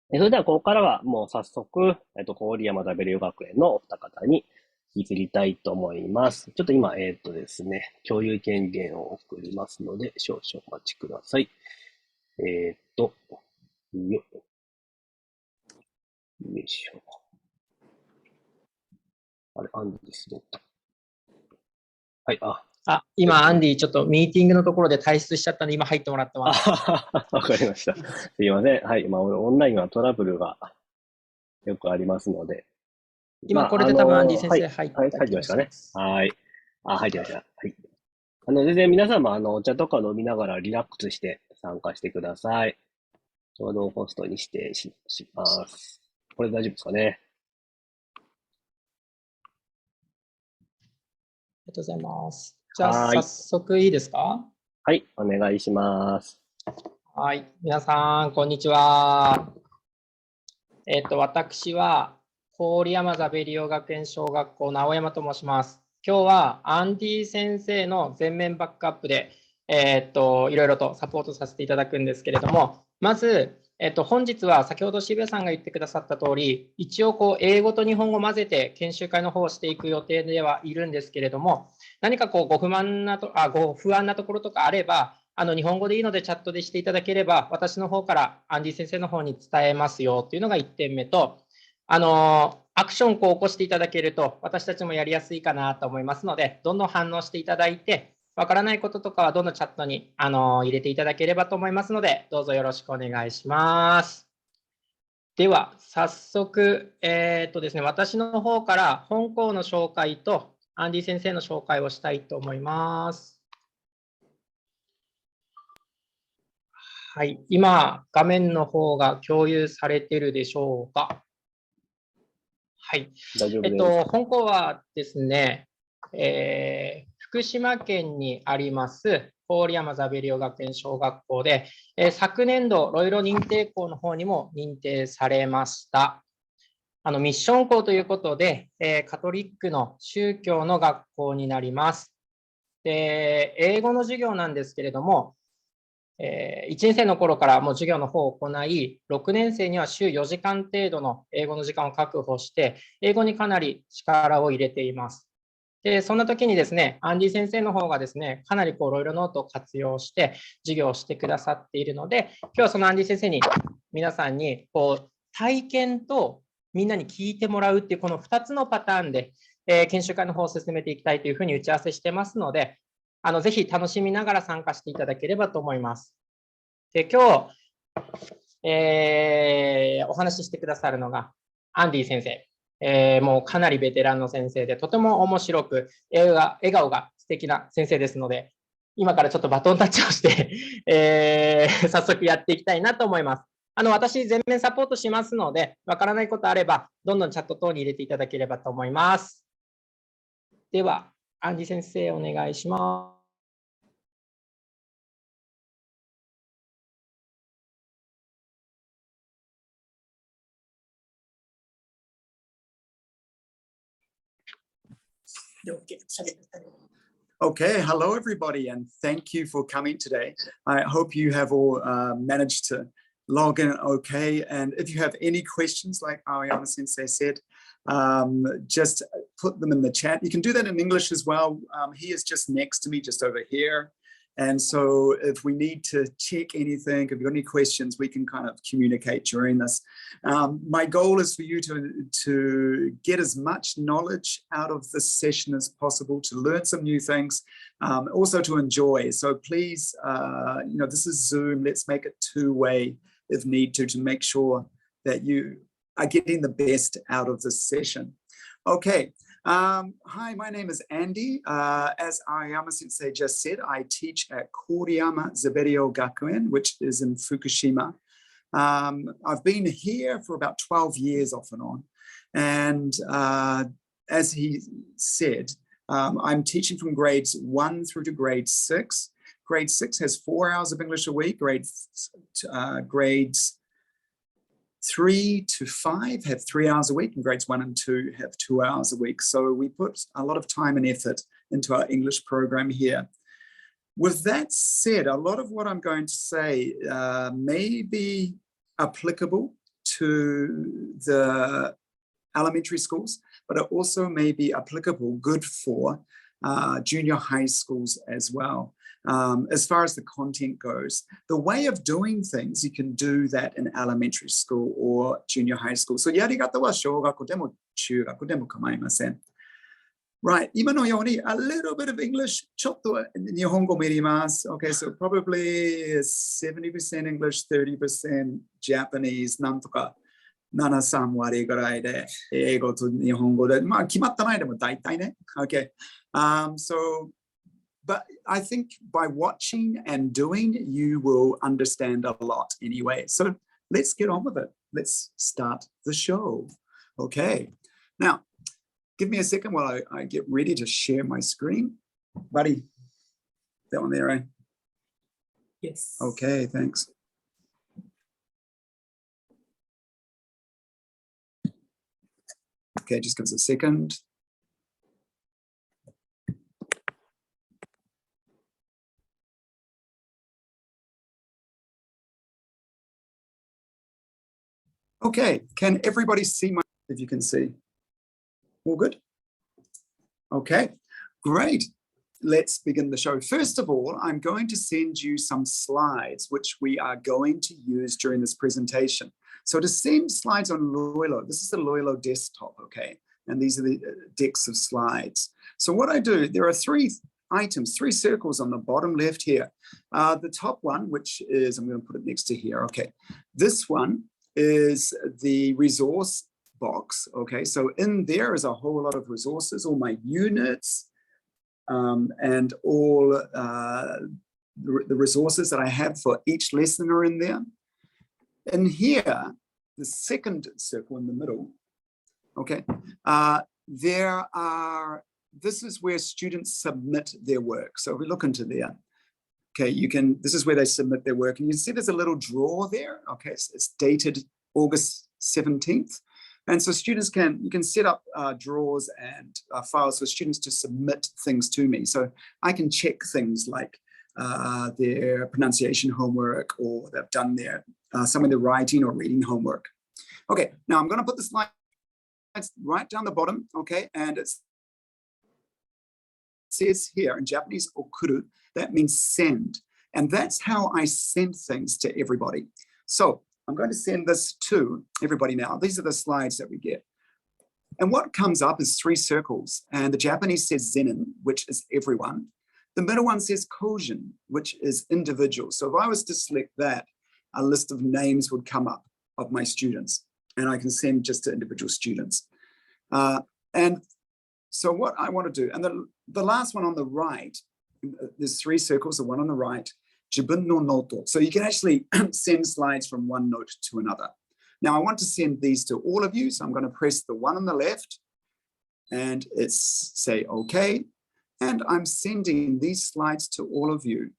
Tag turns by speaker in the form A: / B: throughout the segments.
A: それでは、ここからはもう早速、郡山ザベリオ学園のお二方に移りたいと思います。ちょっと今、ですね、共有権限を送りますので、少々お待ちください。よいしょ。あれ、アンディスドット。はい、
B: 今、アンディ、ちょっとミーティングのところで退出しちゃったんで、今入ってもらってます。
A: わかりました。すいません。はい、オンラインはトラブルがよくありますので。
B: 今、これで多分アンディ先生入った
A: 気がします。はい。入ってました。はい。全然皆さんもお茶とか飲みながらリラックスして参加してください。共同ホストに指定します。これ大丈夫ですかね。
B: ありがとうございます。じゃあ、早速いいですか？
A: はい、お願いします。
B: はい、皆さん、こんにちは。私は、郡山ザベリオ学園小学校の青山と申します。今日はアンディ先生の全面バックアップで、いろいろとサポートさせていただくんですけれども、まず、本日は先ほど渋谷さんが言ってくださった通り、一応英語と日本語を混ぜて研修会の方をしていく予定ではいるんですけれども、何かご不安なところとかあれば、日本語でいいのでチャットでしていただければ、私の方からアンディ先生の方に伝えますよというのが1点目と、アクションを起こしていただけると、私たちもやりやすいかなと思いますので、どんどん反応していただいて、わからないこととかはどんどんチャットに入れていただければと思いますので、どうぞよろしくお願いします。では、早速、ですね、私の方から本校の紹介とアンディ先生の紹介をしたいと思います。はい、今、画面の方が共有されているでしょうか。はい。
A: 大丈夫です。
B: 本校はですね、福島県にあります郡山ザベリオ学園小学校で、昨年度、ロイロ認定校の方にも認定されました。ミッション校ということで、カトリックの宗教の学校になります。で、英語の授業なんですけれども、1年生の頃からもう授業の方を行い、6年生には週4時間程度の英語の時間を確保して、英語にかなり力を入れています。で、そんな時にですね、アンディ先生の方がですね、かなりロイロノートを活用して授業をしてくださっているので、今日はそのアンディ先生に皆さんに体験とみんなに聞いてもらうっていうこの2つのパターンで、研修会の方を進めていきたいというふうに打ち合わせしてますので、ぜひ楽しみながら参加していただければと思います。で、今日、お話ししてくださるのがアンディ先生。もうかなりベテランの先生で、とても面白く、笑顔が素敵な先生ですので、今からちょっとバトンタッチをして、早速やっていきたいなと思います。私、全面サポートしますので、わからないことあれば、どんどんチャット等に入れていただければと思います。では、アンディ先生、お願いします。
C: Okay, hello everybody, and thank you for coming today. I hope you have all managed to log in okay, and if you have any questions, like Ariana Sensei said, just put them in the chat. You can do that in English as well. He is just next to me, just over here. And so if we need to check anything, if you've got any questions, we can kind of communicate during this. My goal is for you to get as much knowledge out of this session as possible, to learn some new things, also to enjoy. So please, this is Zoom. Let's make it two-way if need to make sure that you are getting the best out of this session. Okay. Hi, my name is Andy. As Ariama Sensei just said, I teach at郡山Zaberio Gakuen, which is in Fukushima. I've been here for about 12 years off and on. And as he said, I'm teaching from grades 1 through to grade 6. Grade 6 has 4 hours of English a week. Grades 3 to 5 have 3 hours a week, and grades 1 and 2 have 2 hours a week. So we put a lot of time and effort into our English program here. With that said, a lot of what I'm going to say may be applicable to the elementary schools, but it also may be applicable, good for junior high schools as well. As far as the content goes, the way of doing things, you can do that in elementary school or junior high school. So やり方は小学校でも中学でも構いません。Right, 今のように a little bit of English, ちょっと日本語も入れます。Okay, so probably 70% English, 30% Japanese, なんとか7、3割ぐらいで英語と日本語で、まあ決まったないでも大体ね。Okay, so, but I think by watching and doing, you will understand a lot anyway. So let's get on with it. Let's start the show. Okay, now, give me a second while I get ready to share my screen. Buddy, that one there, right?
B: Yes.
C: Okay, thanks. Okay, just give us a second. Okay, can everybody see my, if you can see? All good? Okay, great. Let's begin the show. First of all, I'm going to send you some slides which we are going to use during this presentation. So to send slides on Loilo, this is the Loilo desktop, okay? And these are the decks of slides. So what I do, there are three items, three circles on the bottom left here. The top one, which is, I'm going to put it next to here, okay. This one is the resource box, okay, so in there is a whole lot of resources, all my units, and all the resources that I have for each lesson are in there. In here, the second circle in the middle, okay, this is where students submit their work. So if we look into there, okay, this is where they submit their work, and you see there's a little drawer there, okay, it's dated August 17th. And so students you can set up drawers and files for students to submit things to me. So I can check things like their pronunciation homework, or they've done some of the writing or reading homework. Okay, now I'm going to put the slides right down the bottom, okay, and it says here in Japanese, okuru, that means send. And that's how I send things to everybody. So I'm going to send this to everybody now. These are the slides that we get. And what comes up is three circles. And the Japanese says zenin, which is everyone. The middle one says kojin, which is individual. So if I was to select that, a list of names would come up of my students. And I can send just to individual students. And so what I want to do, and the last one on the right, there's three circles, the one on the right, jibun no noto. So you can actually send slides from one note to another. Now I want to send these to all of you. So I'm going to press the one on the left and it's say, okay. And I'm sending these slides to all of you.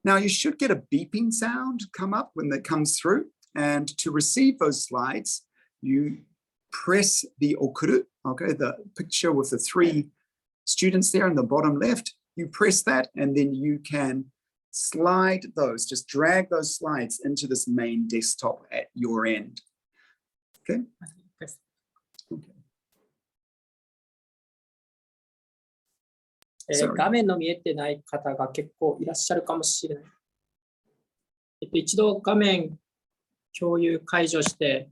C: Now you should get a beeping sound come up when that comes through. And to receive those slides, you press the okuru, okay, the picture with the three students there in the bottom left. You press that and then you can slide those, just drag those slides into this main desktop at your end. Okay. Okay.
B: 画面の見えてない方が結構いらっしゃるかもしれない。一度画面共有解除して、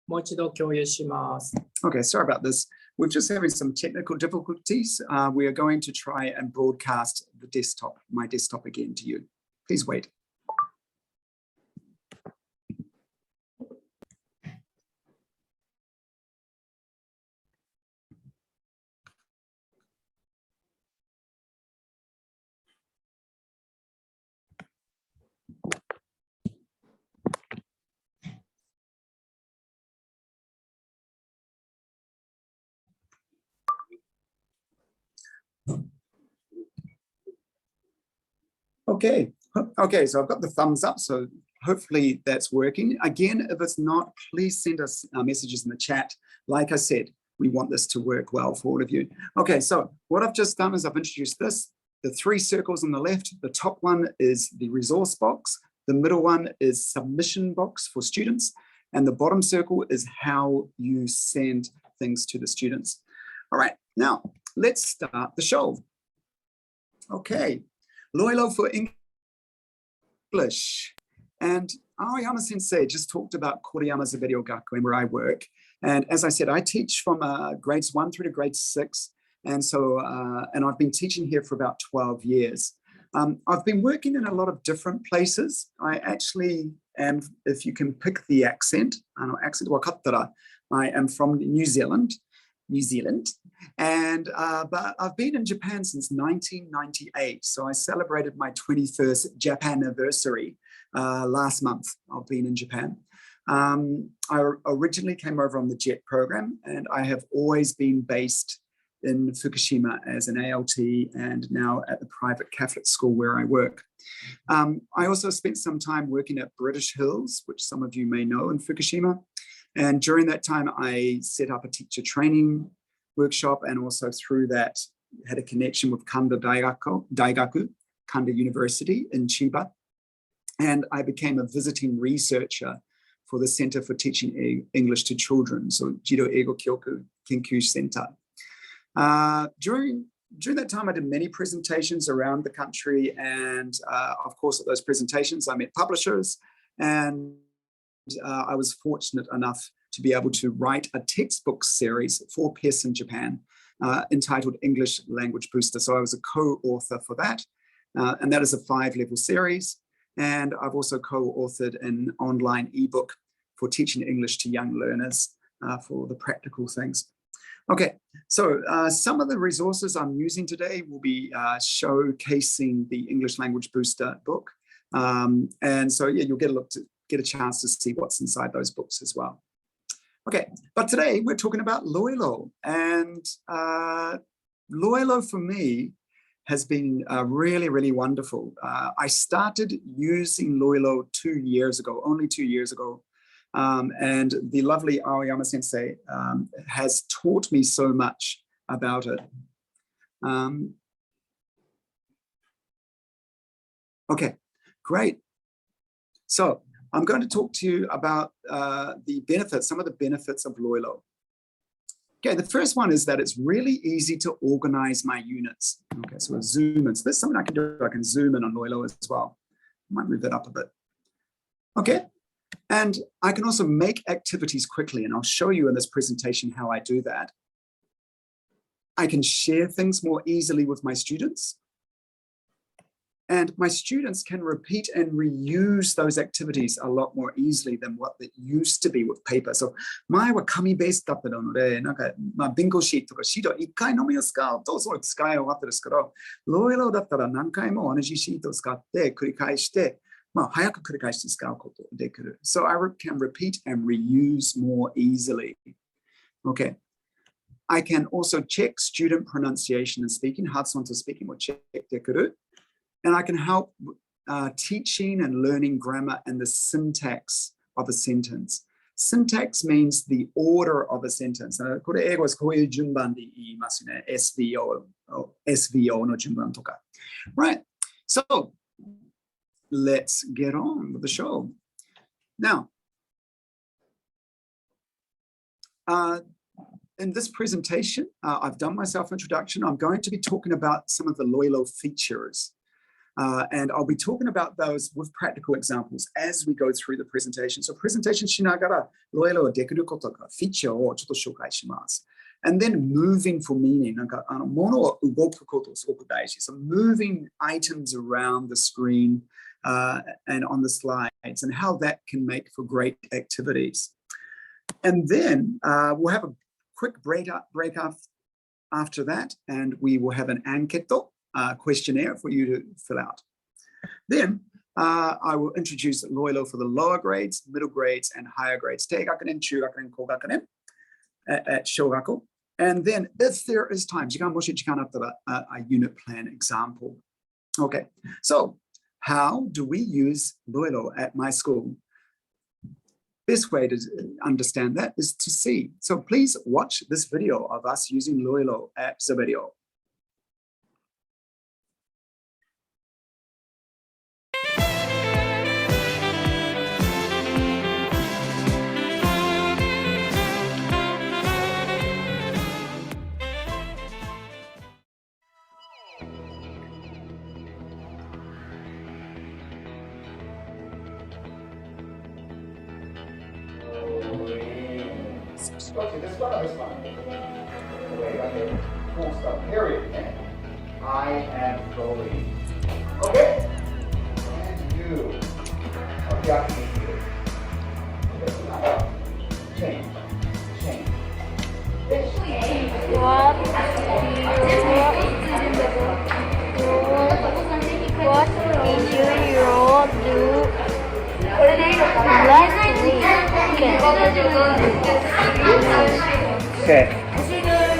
B: もう一度共有します。
C: Okay, sorry about this. We're just having some technical difficulties. We are going to try and broadcast the desktop, my desktop again to you. Please wait. Okay, so I've got the thumbs up, so hopefully that's working. Again, if it's not, please send us messages in the chat. Like I said, we want this to work well for all of you. Okay, so what I've just done is I've introduced this the 3 circles on the left, the top one is the resource box, the middle one is submission box for students, and the bottom circle is how you send things to the students. All right, now let's start the show. Okay, Loilo for English. And Aoyama Sensei just talked about郡山ザベリオ学園where I work. And as I said, I teach from grades 1 through to grade 6. And so, and I've been teaching here for about 12 years. I've been working in a lot of different places. I actually am, if you can pick the accent, I am from New Zealand. And but I've been in Japan since 1998. So I celebrated my 21st Japan anniversary last month. I've been in Japan. I originally came over on the JET program, and I have always been based in Fukushima as an ALT and now at the private Catholic school where I work. I also spent some time working at British Hills, which some of you may know, in Fukushima. And during that time, I set up a teacher training workshop, and also through that had a connection with Kanda Daigaku, Kanda University in Chiba. And I became a visiting researcher for the Center for Teaching English to Children, so Jiro Eigo Kyoku Kenkyu Center. During that time, I did many presentations around the country, and of course, at those presentations, I met publishers, and I was fortunate enough to be able to write a textbook series for Pearson Japan entitled English Language Booster. So I was a co-author for that, and that is a 5-level series. And I've also co-authored an online ebook for teaching English to young learners for the practical things. Okay, so some of the resources I'm using today will be showcasing the English Language Booster book. And so, yeah, you'll get a chance to see what's inside those books as well. Okay, but today we're talking about Loilo. And Loilo for me has been really, really wonderful. I started using Loilo 2 years ago, only 2 years ago. And the lovely Aoyama Sensei has taught me so much about it. Okay, great. So I'm going to talk to you about the benefits, some of the benefits of Loilo. Okay, the first one is that it's really easy to organize my units. Okay, so we'll zoom in. So there's something I can do. I can zoom in on Loilo as well. I might move that up a bit. Okay, and I can also make activities quickly, and I'll show you in this presentation how I do that. I can share things more easily with my students. And my students can repeat and reuse those activities a lot more easily than what it used to be with paper. So, 前は紙ベースだったので、なんか、勉強シートとかシート1回飲みを使うと、それ使い終わったですけど、Loiloだったら何回も同じシートを使って繰り返して、早く繰り返して使うことができる。So I can repeat and reuse more easily. Okay. I can also check student pronunciation and speaking. 発音と speaking もチェックできる。And I can help teaching and learning grammar and the syntax of a sentence. Syntax means the order of a sentence. これ英語はこういう順番で言いますね。SVO の順番とか。Right. So let's get on with the show. Now, in this presentation, I've done my self-introduction. I'm going to be talking about some of the Loilo features. And I'll be talking about those with practical examples as we go through the presentation. So presentation しながら Loilo ができることか、フィーチャーをちょっと紹介します。And then moving for meaning. なんか物を動くことすごく大事。So moving items around the screen and on the slides and how that can make for great activities. And then we'll have a quick break after that, and we will have an anketo. Questionnaire for you to fill out. Then I will introduce Loilo for the lower grades, middle grades, and higher grades. 低学年、中学年、高学年 at 小学校. And then if there is time, 時間もし時間あったら a unit plan example. Okay, so how do we use Loilo at my school? Best way to understand that is to see. So please watch this video of us using Loilo at Zaberio. Okay, this one or this one? Wait, okay. Full stop. Period. Okay? I am going. Okay? And you. Okay, I can do it. Okay, now. Change. Change.
D: What do you do last weekend?
C: Okay.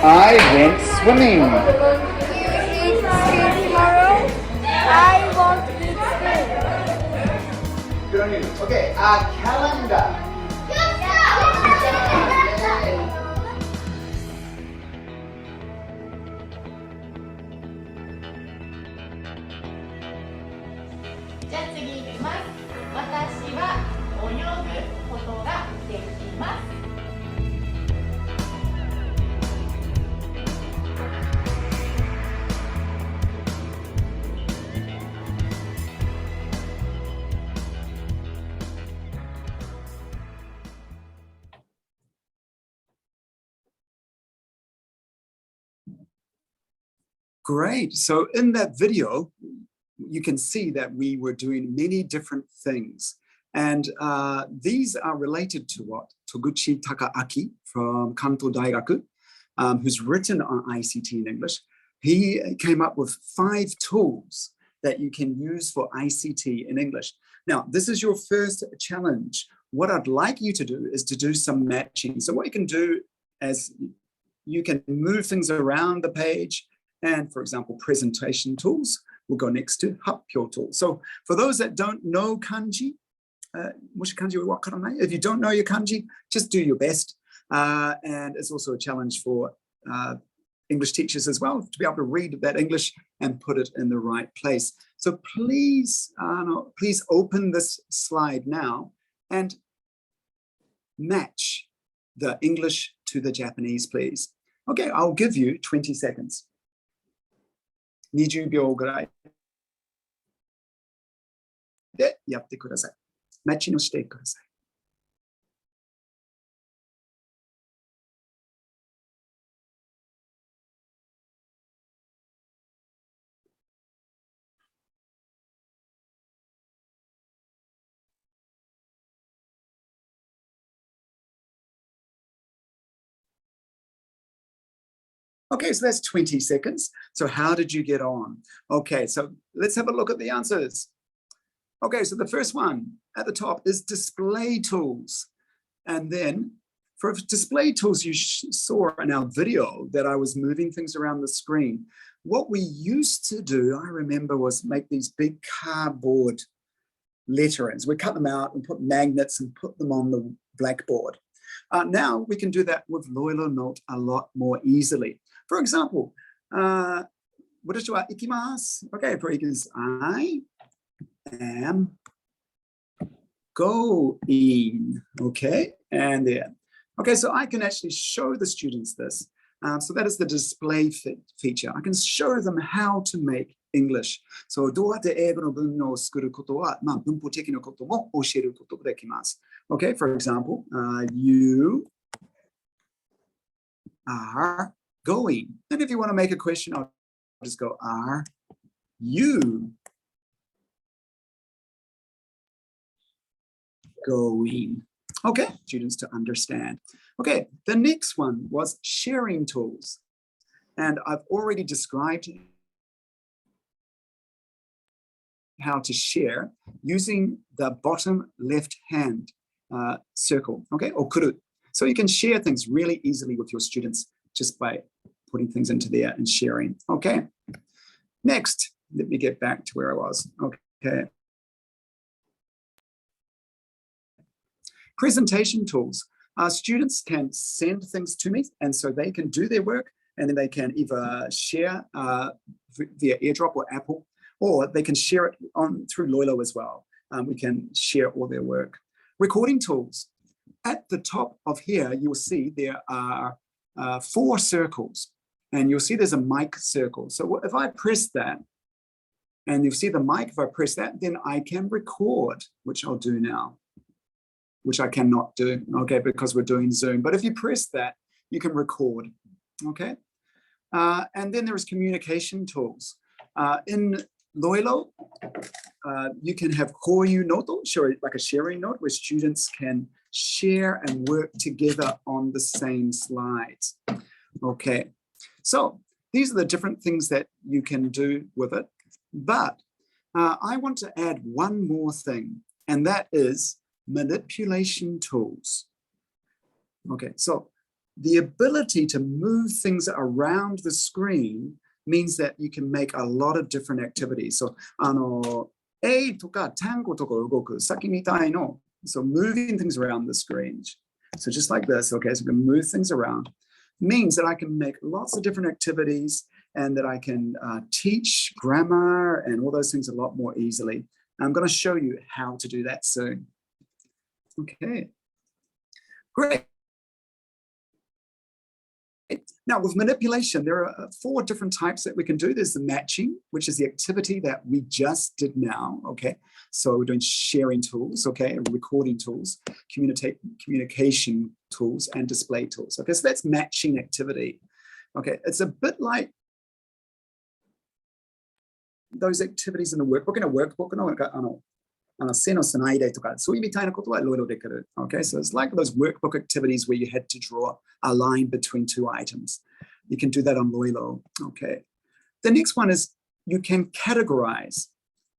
C: I went swimming.
D: You eat steak tomorrow? I want to eat steak.
C: Good on you. Okay, calendar.
E: じゃあ次いきます。私は泳ぐことができます。
C: Great. So in that video, you can see that we were doing many different things. And these are related to what Toguchi Takaaki from Kanto Daigaku, who's written on ICT in English. He came up with 5 tools that you can use for ICT in English. Now, this is your first challenge. What I'd like you to do is to do some matching. So what you can do is you can move things around the page. And for example, presentation tools will go next to Happyo tool. So for those that don't know kanji, if you don't know your kanji, just do your best. And it's also a challenge for English teachers as well to be able to read that English and put it in the right place. So please, please open this slide now and match the English to the Japanese, please. Okay, I'll give you 20 seconds. 20秒ぐらいでやってください。マッチングしてください。Okay, so that's 20 seconds. So how did you get on? Okay, so let's have a look at the answers. Okay, so the first one at the top is display tools. And then for display tools, you saw in our video that I was moving things around the screen. What we used to do, I remember, was make these big cardboard letterings. We cut them out and put magnets and put them on the blackboard. Now we can do that with Loilo Note a lot more easily. For example,私は行きます. Okay, for instance, I am going. Okay, and there. Okay, so I can actually show the students this. So that is the display feature. I can show them how to make English. So どうやって英語の文法を作ることは、文法的なことも教えることができます。Okay, for example, you are going. And if you want to make a question, I'll just go, are you going? Okay, students to understand. Okay, the next one was sharing tools. And I've already described how to share using the bottom left hand circle, okay, or kuru. So you can share things really easily with your students just by putting things into there and sharing. Okay, next, let me get back to where I was. Okay. Presentation tools. Students can send things to me, and so they can do their work, and then they can either share via AirDrop or Apple, or they can share it on through Loilo as well. We can share all their work. Recording tools. At the top of here, you'll see there are 4 circles, and you'll see there's a mic circle. So if I press that, and you'll see the mic, if I press that, then I can record, which I'll do now. which I cannot do, okay, because we're doing Zoom. But if you press that, you can record, okay? And then there is communication tools. In Loilo, you can have Koyu Noto, like a sharing note where students can share and work together on the same slides. Okay, so these are the different things that you can do with it. But I want to add one more thing, and that is manipulation tools. Okay, so the ability to move things around the screen means that you can make a lot of different activities. So, A とか単語とか動く、さっきみたいの、so moving things around the screen. So just like this, okay, so we can move things around, means that I can make lots of different activities and that I can teach grammar and all those things a lot more easily. I'm going to show you how to do that soon. Okay, great. Now with manipulation, there are 4 different types that we can do. There's the matching, which is the activity that we just did now, okay? So we're doing sharing tools, okay, recording tools, communication tools, and display tools. Okay, so that's matching activity. Okay, it's a bit like those activities in the workbook. In a workbook, okay, so it's like those workbook activities where you had to draw a line between 2 items. You can do that on Loilo. Okay, the next one is you can categorize.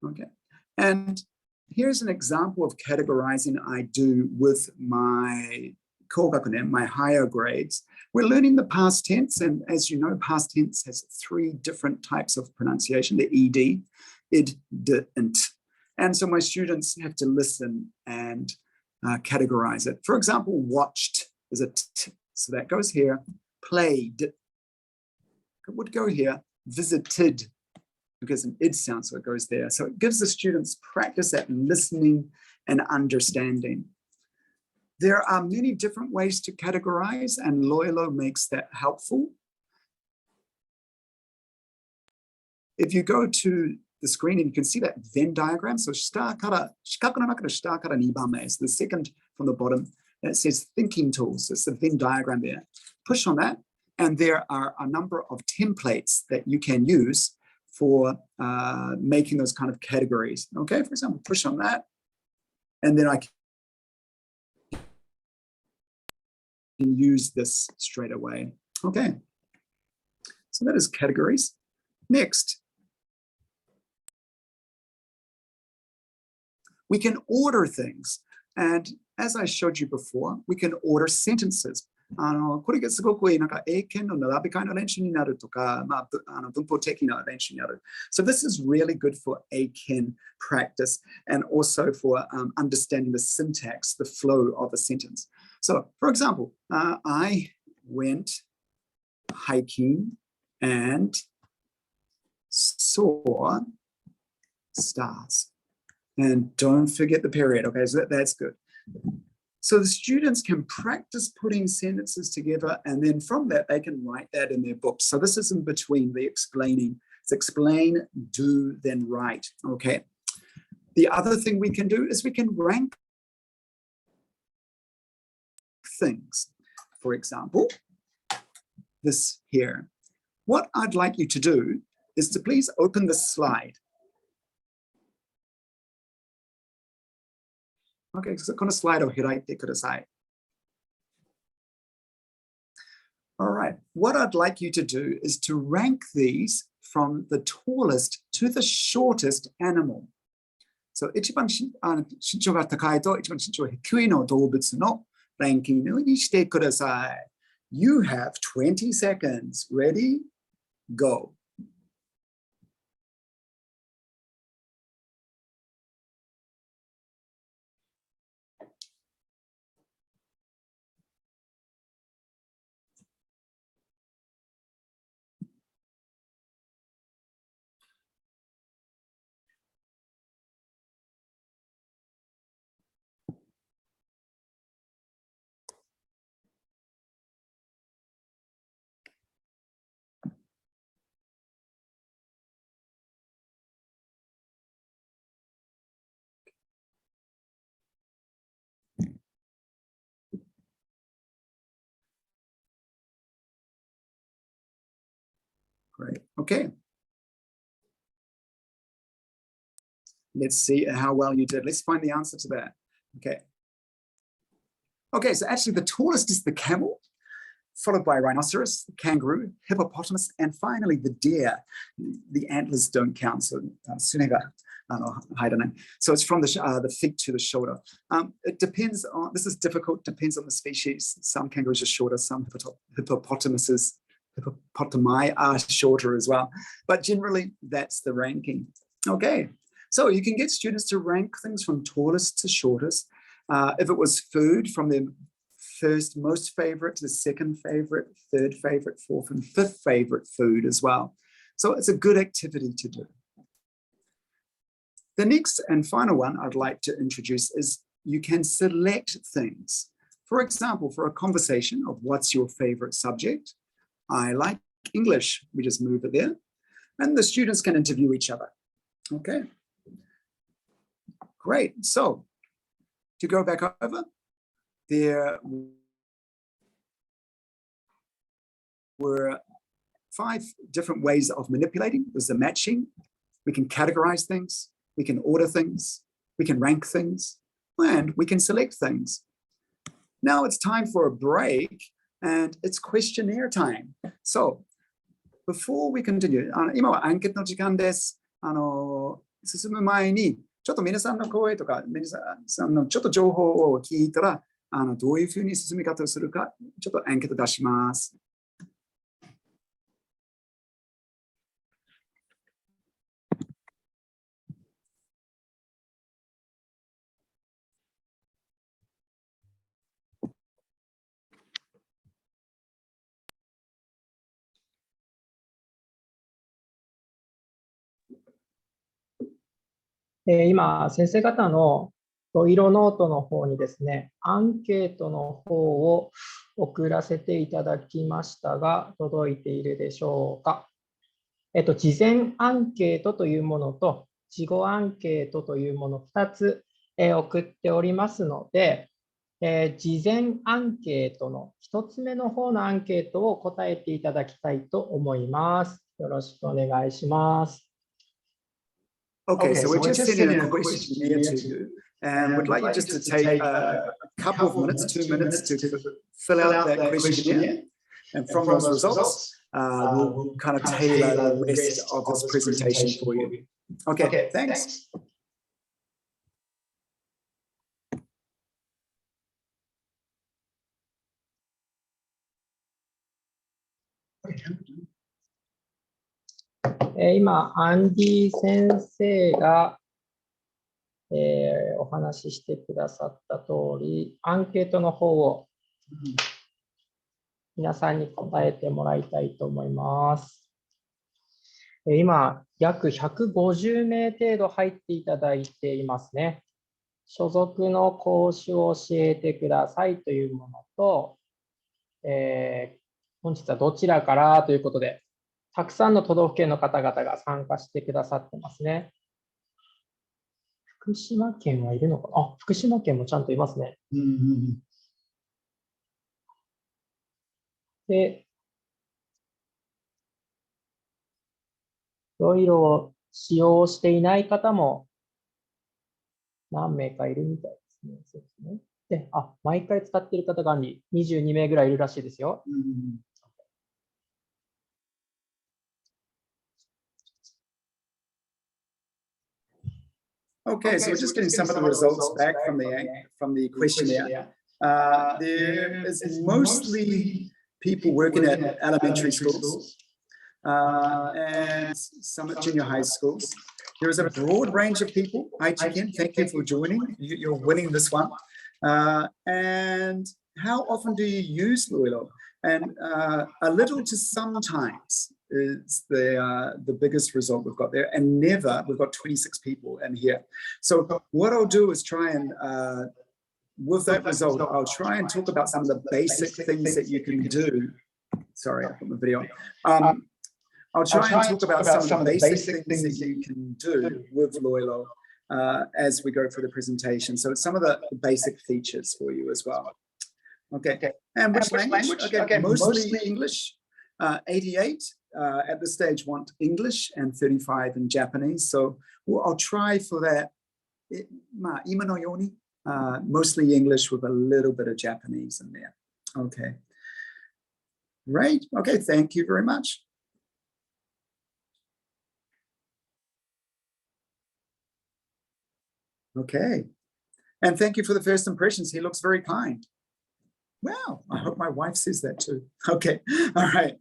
C: Okay, and here's an example of categorizing I do with my kogakunen, my higher grades. We're learning the past tense, and as you know, past tense has 3 different types of pronunciation: the ed, id, d, and t. And so my students have to listen and categorize it. For example, watched is a t, so that goes here. Played, it would go here. Visited, because an id sound, so it goes there. So it gives the students practice at listening and understanding. There are many different ways to categorize, and Loilo makes that helpful. If you go to the screen and you can see that Venn diagram. So shikaku no naka no shita kara 2番目, so the second from the bottom, that says thinking tools. It's the Venn diagram there. Push on that, and there are a number of templates that you can use for making those kind of categories. Okay, for example, push on that, and then I can use this straight away. Okay, so that is categories. Next, we can order things. And as I showed you before, we can order sentences. これがすごくなんか英検の並び替えの練習になるとか、文法的な練習になる。So this is really good for Eiken practice and also for understanding the syntax, the flow of a sentence. So for example, I went hiking and saw stars. And don't forget the period, okay, so that's good. So the students can practice putting sentences together, and then from that, they can write that in their books. So this is in between the explaining. It's explain, do, then write, okay? The other thing we can do is we can rank things. For example, this here. What I'd like you to do is to please open the slide. Okay, so このスライドを開いてください。All right, what I'd like you to do is to rank these from the tallest to the shortest animal. So 一番身長が高いと一番身長が低いの動物のランキングにしてください。You have 20 seconds. Ready? Go. Great. Okay. Let's see how well you did. Let's find the answer to that. Okay. Okay, so actually the tallest is the camel, followed by rhinoceros, kangaroo, hippopotamus, and finally the deer. The antlers don't count, so I don't know. So it's from the feet to the shoulder. It depends on, this is difficult, depends on the species. Some kangaroos are shorter, some hippopotami are shorter as well. But generally, that's the ranking. Okay, so you can get students to rank things from tallest to shortest. If it was food, from the first most favorite to the second favorite, third favorite, fourth and fifth favorite food as well. So it's a good activity to do. The next and final one I'd like to introduce is you can select things. For example, for a conversation of what's your favorite subject? I like English. We just move it there. And the students can interview each other. Okay. Great. So to go back over, there were 5 different ways of manipulating. There's the matching. We can categorize things. We can order things. We can rank things. And we can select things. Now it's time for a break. And it's questionnaire time. So before we continue, 今はアンケートの時間です。進む前に、ちょっと皆さんの声とか、皆さんのちょっと情報を聞いたら、どういうふうに進み方をするか、ちょっとアンケート出します。
B: 今、先生方の色ノートの方にですね、アンケートの方を送らせていただきましたが、届いているでしょうか。事前アンケートというものと、事後アンケートというもの2つ送っておりますので、事前アンケートの1つ目の方のアンケートを答えていただきたいと思います。よろしくお願いします。
C: Okay, so we're just sending a questionnaire to you, and we'd like you just to take a couple of minutes, 2 minutes, to fill out that questionnaire. And from those results, we'll kind of tailor the rest of this presentation for you. Okay, thanks.
B: Okay. 今、アンディ先生が、お話ししてくださった通り、アンケートの方を皆さんに答えてもらいたいと思います。今、約150名程度入っていただいていますね。所属の講師を教えてくださいというものと、本日はどちらからということで、たくさんの都道府県の方々が参加してくださってますね。福島県はいるのかな？あ、福島県もちゃんといますね。で、いろいろ使用していない方も何名かいるみたいですね。そうですね。で、毎回使っている方が22名ぐらいいるらしいですよ。
C: Okay, so we're just getting some of the results back from the questionnaire. There is mostly people working at elementary schools and some at junior high schools. There is a broad range of people. Hi, Chicken, thank you for joining. You're winning this one. And how often do you use Luilo? And a little to sometimes is the biggest result we've got there, and never. We've got 26 people in here. So what I'll do is try and with that result, I'll try and talk about some of the basic things that you can do. Sorry, I put my video on. I'll try and talk about some of the basic things that you can do with Luilo as we go through the presentation. So it's some of the basic features for you as well. Okay, and which language? Okay, mostly English. 88 at this stage want English and 35 in Japanese. So I'll try for that. Ima no yoni, mostly English with a little bit of Japanese in there. Okay. Great. Okay, thank you very much. Okay. And thank you for the first impressions. He looks very kind. Wow, I hope my wife says that too. Okay, all right.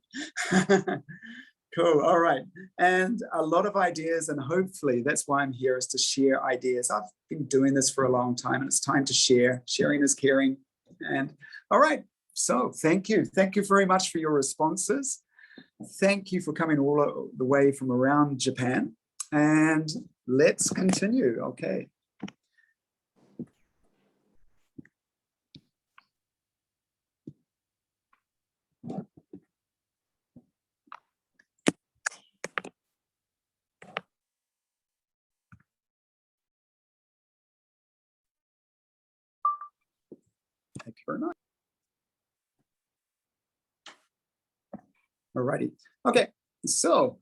C: Cool, all right. And a lot of ideas, and hopefully that's why I'm here, is to share ideas. I've been doing this for a long time, and it's time to share. Sharing is caring. And all right, so thank you. Thank you very much for your responses. Thank you for coming all the way from around Japan. And let's continue, okay. Thank you very much. All righty. Okay, so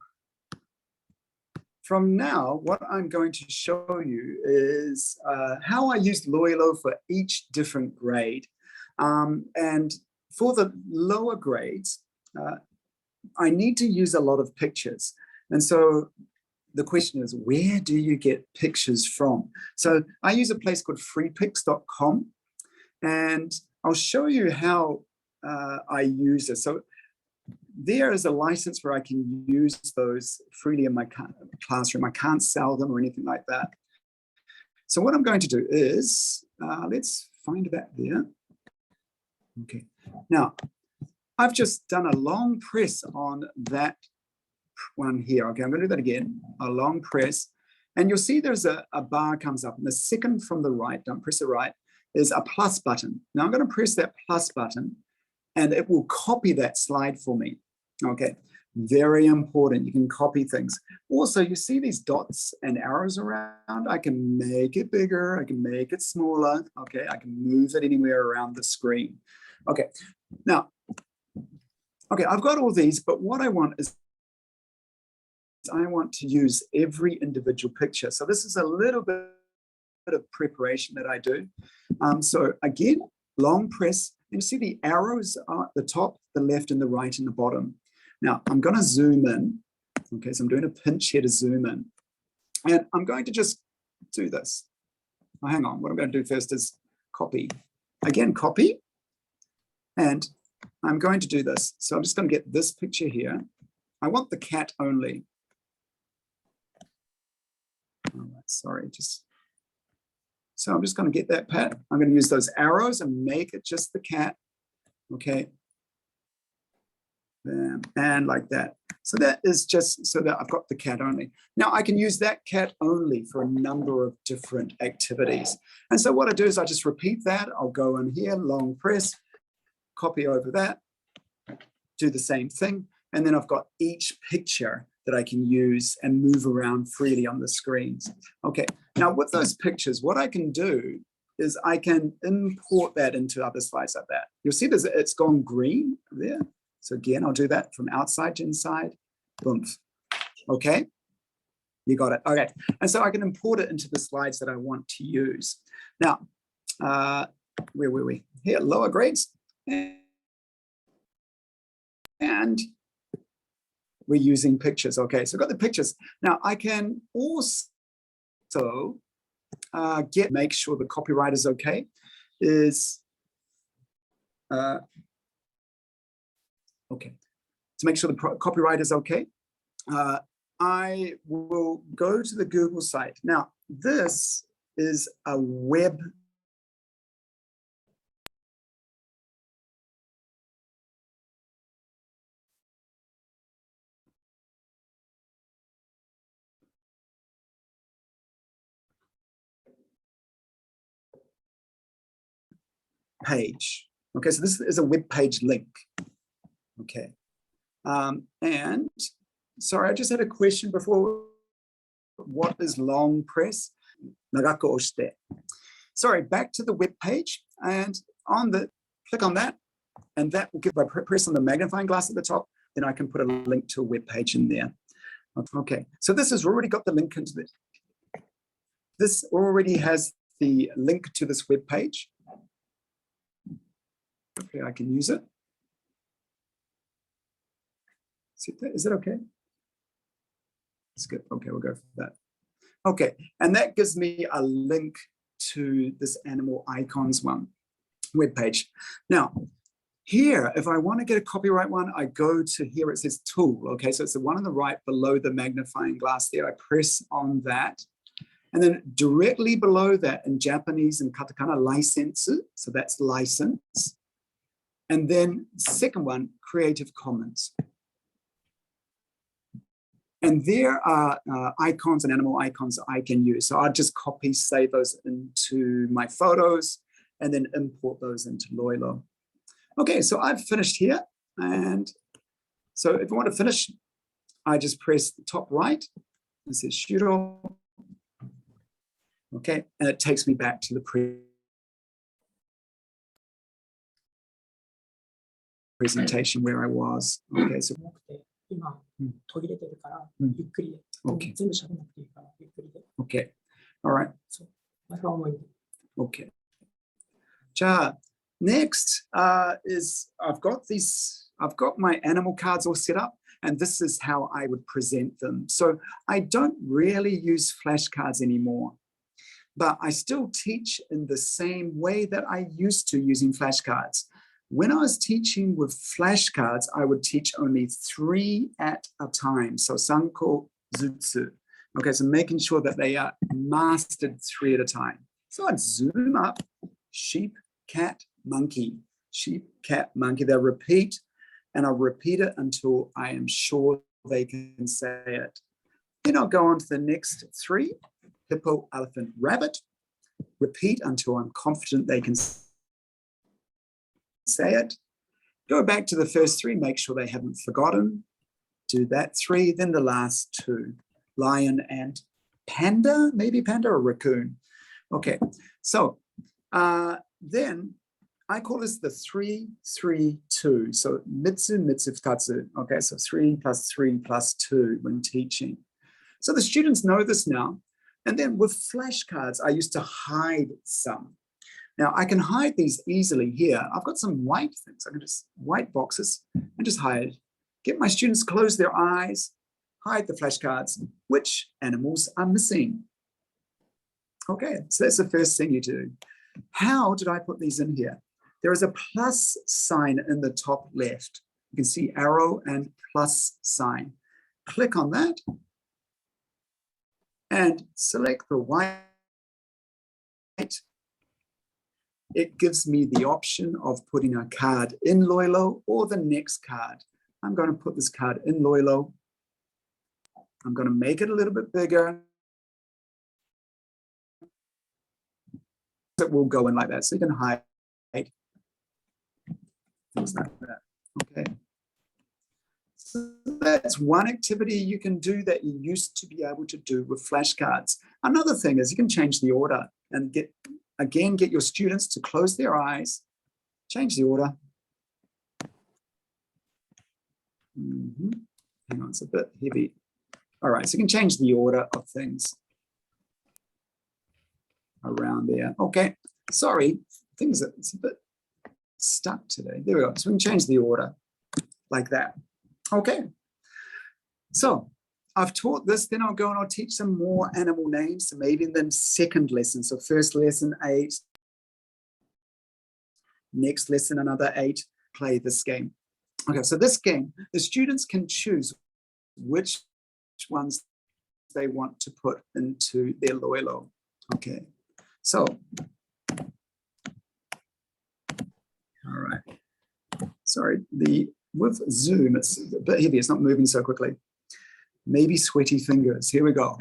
C: from now, what I'm going to show you is how I used Loilo for each different grade. And for the lower grades, I need to use a lot of pictures. And so the question is, where do you get pictures from? So I use a place called freepix.com, and I'll show you how I use it. So there is a license where I can use those freely in my classroom. I can't sell them or anything like that. So what I'm going to do is, let's find that there. Okay, now I've just done a long press on that one here. Okay, I'm going to do that again, a long press. And you'll see there's a bar comes up. And the second from the right, don't press the right, is a plus button. Now I'm going to press that plus button and it will copy that slide for me. Okay, very important. You can copy things. Also, you see these dots and arrows around. I can make it bigger. I can make it smaller. Okay, I can move it anywhere around the screen. Okay, now, okay, I've got all these, but what I want is I want to use every individual picture. So this is a little bit of preparation that I do. So again, long press, and you see the arrows are at the top, the left, and the right, and the bottom. Now I'm going to zoom in. Okay, so I'm doing a pinch here to zoom in. And I'm going to just do this. Oh, hang on, what I'm going to do first is copy. Again, copy. And I'm going to do this. So I'm just going to get this picture here. I want the cat only. All right, sorry, so I'm just going to get that pet. I'm going to use those arrows and make it just the cat. Okay. And like that. So that is just so that I've got the cat only. Now I can use that cat only for a number of different activities. And so what I do is I just repeat that. I'll go in here, long press, copy over that, do the same thing. And then I've got each picture that I can use and move around freely on the screens. Okay, now with those pictures, what I can do is I can import that into other slides like that. You'll see it's gone green there. So again, I'll do that from outside to inside, boom. Okay, you got it, okay. And so I can import it into the slides that I want to use. Now, where were we? Here, lower grades. And we're using pictures. Okay, so I've got the pictures. Now I can also make sure the copyright is okay. Okay, to make sure the copyright is okay, I will go to the Google site. Now this is a web page. Okay, so this is a web page link. Okay, and sorry, I just had a question before. What is long press? Nagaku oshite. Sorry, back to the web page, and click on that, and that will give, by press on the magnifying glass at the top, then I can put a link to a web page in there. Okay, so this has already got the link into this. This already has the link to this web page. Okay, I can use it. Is it okay? It's good. Okay, we'll go for that. Okay, and that gives me a link to this animal icons one web page. Now, here, if I want to get a copyright one, I go to here, it says tool. Okay, so it's the one on the right below the magnifying glass there. I press on that. And then directly below that in Japanese and katakana, license. So that's license. And then second one, Creative Commons. And there are icons and animal icons I can use. So I'll just copy, save those into my photos, and then import those into Loilo. Okay, so I've finished here. And so if I want to finish, I just press the top right. It says Shiro. Okay, and it takes me back to the presentation where I was. Okay, so okay, all right. Okay. Next is I've got my animal cards all set up, and this is how I would present them. So I don't really use flashcards anymore, but I still teach in the same way that I used to using flashcards. When I was teaching with flashcards, I would teach only 3 at a time. So sanko zutsu. Okay, so making sure that they are mastered 3 at a time. So I'd zoom up, sheep, cat, monkey, sheep, cat, monkey. They'll repeat, and I'll repeat it until I am sure they can say it. Then I'll go on to the next 3, hippo, elephant, rabbit. Repeat until I'm confident they can say it. Go back to the first 3, make sure they haven't forgotten. Do that 3, then the last 2, lion and panda, maybe panda or raccoon. Okay, so then I call this the 3-3-2. So mitsu, mitsu, futatsu. Okay, so 3 + 3 + 2 when teaching. So the students know this now. And then with flashcards, I used to hide some. Now I can hide these easily here. I've got some white things. I can just white boxes and just hide. Get my students to close their eyes, hide the flashcards. Which animals are missing? Okay, so that's the first thing you do. How did I put these in here? There is a plus sign in the top left. You can see arrow and plus sign. Click on that and select the white. It gives me the option of putting a card in Loilo or the next card. I'm going to put this card in Loilo. I'm going to make it a little bit bigger. It will go in like that, so you can hide things like that. Okay. So that's one activity you can do that you used to be able to do with flashcards. Another thing is you can change the order and get your students to close their eyes, change the order. Hang on, it's a bit heavy. All right, so you can change the order of things around there. Okay, sorry, it's a bit stuck today. There we go. So we can change the order like that. Okay, so I've taught this, then I'll go and I'll teach some more animal names, so maybe in the second lesson. So first lesson 8, next lesson another 8, play this game. Okay, so this game, the students can choose which ones they want to put into their Loilo. Okay, so, all right. Sorry, with Zoom, it's a bit heavy, it's not moving so quickly. Maybe sweaty fingers. Here we go.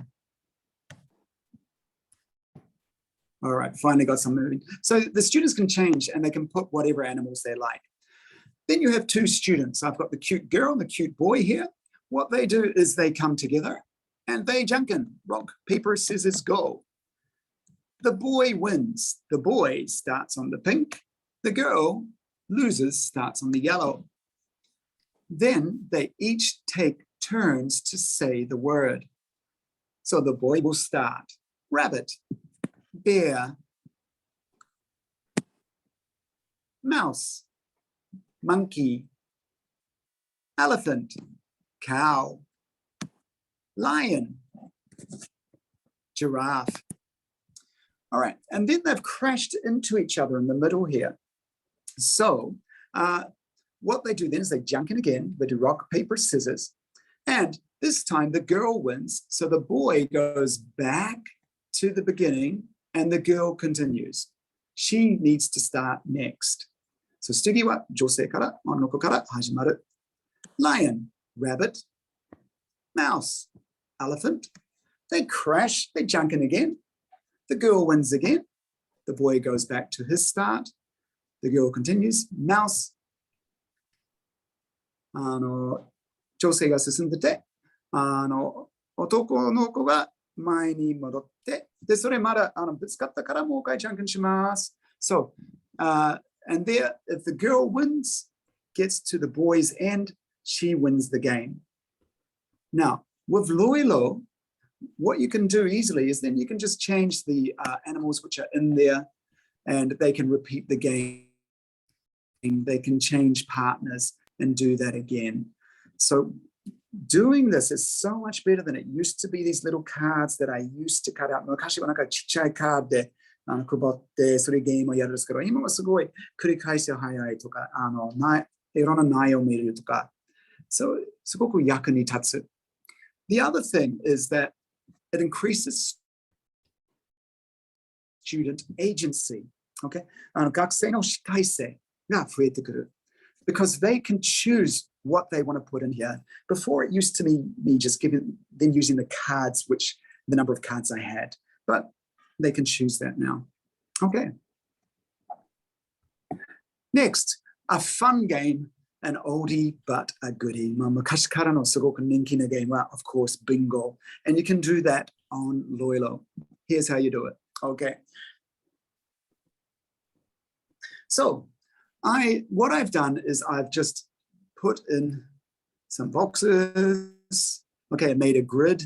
C: All right, finally got some moving. So the students can change and they can put whatever animals they like. Then you have 2 students. I've got the cute girl and the cute boy here. What they do is they come together and they janken, rock, paper, scissors, go. The boy wins. The boy starts on the pink. The girl loses, starts on the yellow. Then they each take turns to say the word. So the boy will start. Rabbit, bear, mouse, monkey, elephant, cow, lion, giraffe. All right, and then they've crashed into each other in the middle here. So what they do then is they junk in again, they do rock, paper, scissors, and this time the girl wins. So the boy goes back to the beginning and the girl continues. She needs to start next. So 次は女性から女の子から始まる。Lion, rabbit, mouse, elephant. They crash, they junk in again. The girl wins again. The boy goes back to his start. The girl continues. Mouse. 女性が進んでて、男の子が前に戻って、で、それまだぶつかったからもう一回ジャンクンします。So, and there, if the girl wins, gets to the boy's end, she wins the game. Now, with Loilo, what you can do easily is then you can just change the animals which are in there and they can repeat the game. They can change partners and do that again. So doing this is so much better than it used to be. These little cards that I used to cut out. 昔はなんかちっちゃいカードで配ってそれゲームをやるんですけど、今はすごい繰り返し早いとか、いろんな内容を見るとか、そうすごく役に立つ。The other thing is that it increases student agency. Okay? 学生の主体性が増えてくる。Because they can choose what they want to put in here. Before it used to be me just using the cards, the number of cards I had, but they can choose that now. Okay. Next, a fun game, an oldie but a goodie. 昔からのすごく人気なゲームは of course, bingo. And you can do that on Loilo. Here's how you do it. Okay. So, what I've done is I've just put in some boxes. Okay, I made a grid.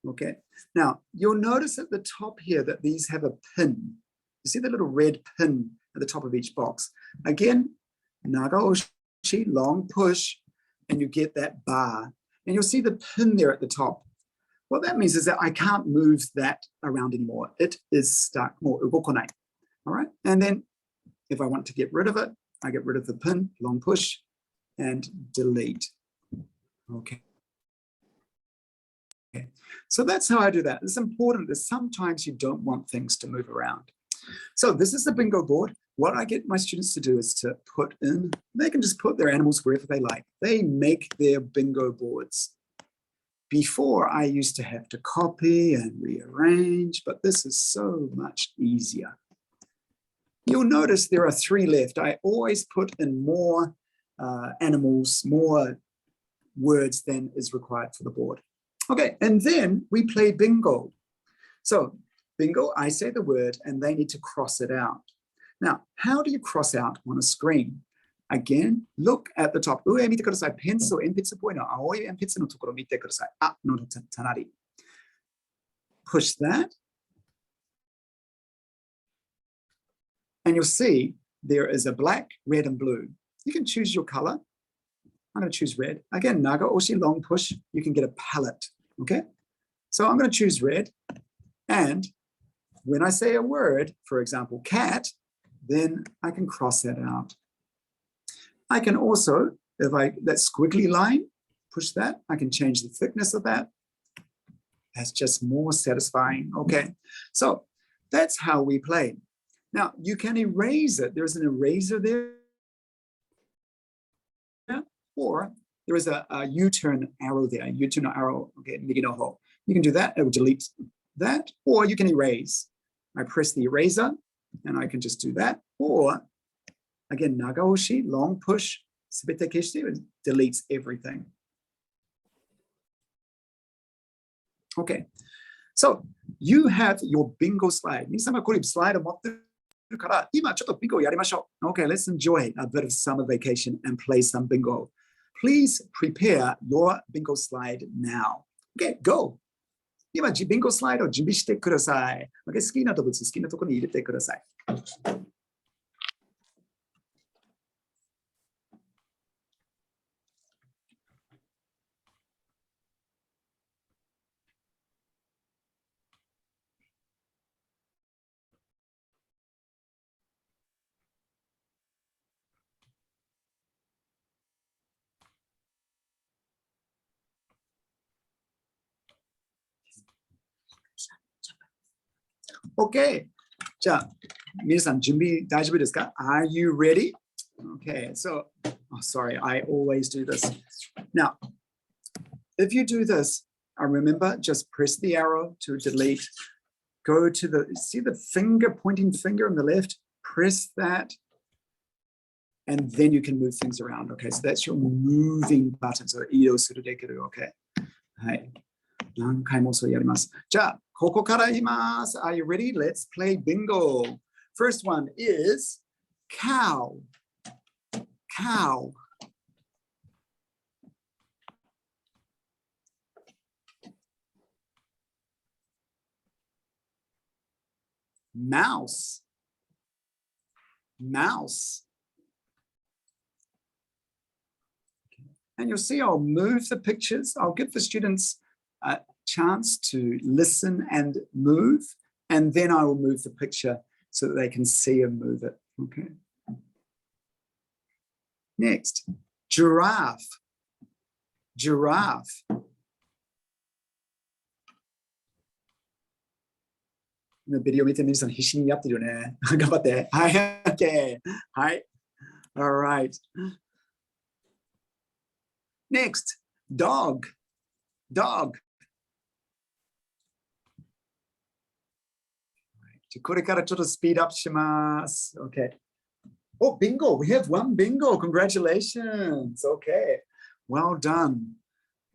C: Okay, now you'll notice at the top here that these have a pin. You see the little red pin at the top of each box. Again, nagaoshi, long push, and you get that bar. And you'll see the pin there at the top. What that means is that I can't move that around anymore. It is stuck. More ugokonai. All right, and then if I want to get rid of it, I get rid of the pin, long push, and delete. Okay. So that's how I do that. It's important that sometimes you don't want things to move around. So this is the bingo board. What I get my students to do is to put in, they can just put their animals wherever they like. They make their bingo boards. Before, I used to have to copy and rearrange, but this is so much easier. You'll notice there are 3 left. I always put in more animals, more words than is required for the board. Okay, and then we play bingo. So bingo, I say the word and they need to cross it out. Now, how do you cross out on a screen? Again, look at the top. 上見てください。ペンソ、鉛筆っぽいの青い鉛筆のところ見てください。あの隣。Push that. And you'll see there is a black, red, and blue. You can choose your color. I'm going to choose red. Again, naga oshi, long push. You can get a palette. Okay. So I'm going to choose red. And when I say a word, for example, cat, then I can cross that out. I can also, that squiggly line, push that. I can change the thickness of that. That's just more satisfying. Okay. So that's how we play. Now, you can erase it. There's an eraser there. Or there is a U-turn arrow there, a U-turn arrow, okay, you can do that, it will delete that, or you can erase. I press the eraser, and I can just do that. Or, again, nagaoshi, long push, subete keshite, it deletes everything. Okay, so you have your bingo slide. 皆様これスライド持ってから、今ちょっとビンゴやりましょう。Okay, let's enjoy a bit of summer vacation and play some bingo. Please prepare your bingo slide now. Okay, go. 今、ビンゴスライドを準備してください。Okay, 好きな動物、好きなところに入れてください。Okay. じゃあ、皆さん準備大丈夫ですか？ Are you ready? Okay, so, sorry, I always do this. Now, if you do this, remember, just press the arrow to delete. Go to see the pointing finger on the left, press that, and then you can move things around. Okay, so that's your moving button. So, 移動するできる。Okay. はい。何回もそうやります。じゃあ、ここから言います。Are you ready? Let's play bingo. First one is cow. Cow. Mouse. Mouse. And you'll see I'll move the pictures. I'll give the students a chance to listen and move, and then I will move the picture so that they can see and move it. Okay. Next, giraffe. Giraffe. Video 見て皆さん必死にやってるよね。頑張って。はい、OK。はい。All right. Next, dog. Dog. これからちょっとスピードアップします。Okay. Oh, bingo. We have one bingo. Congratulations. Okay. Well done.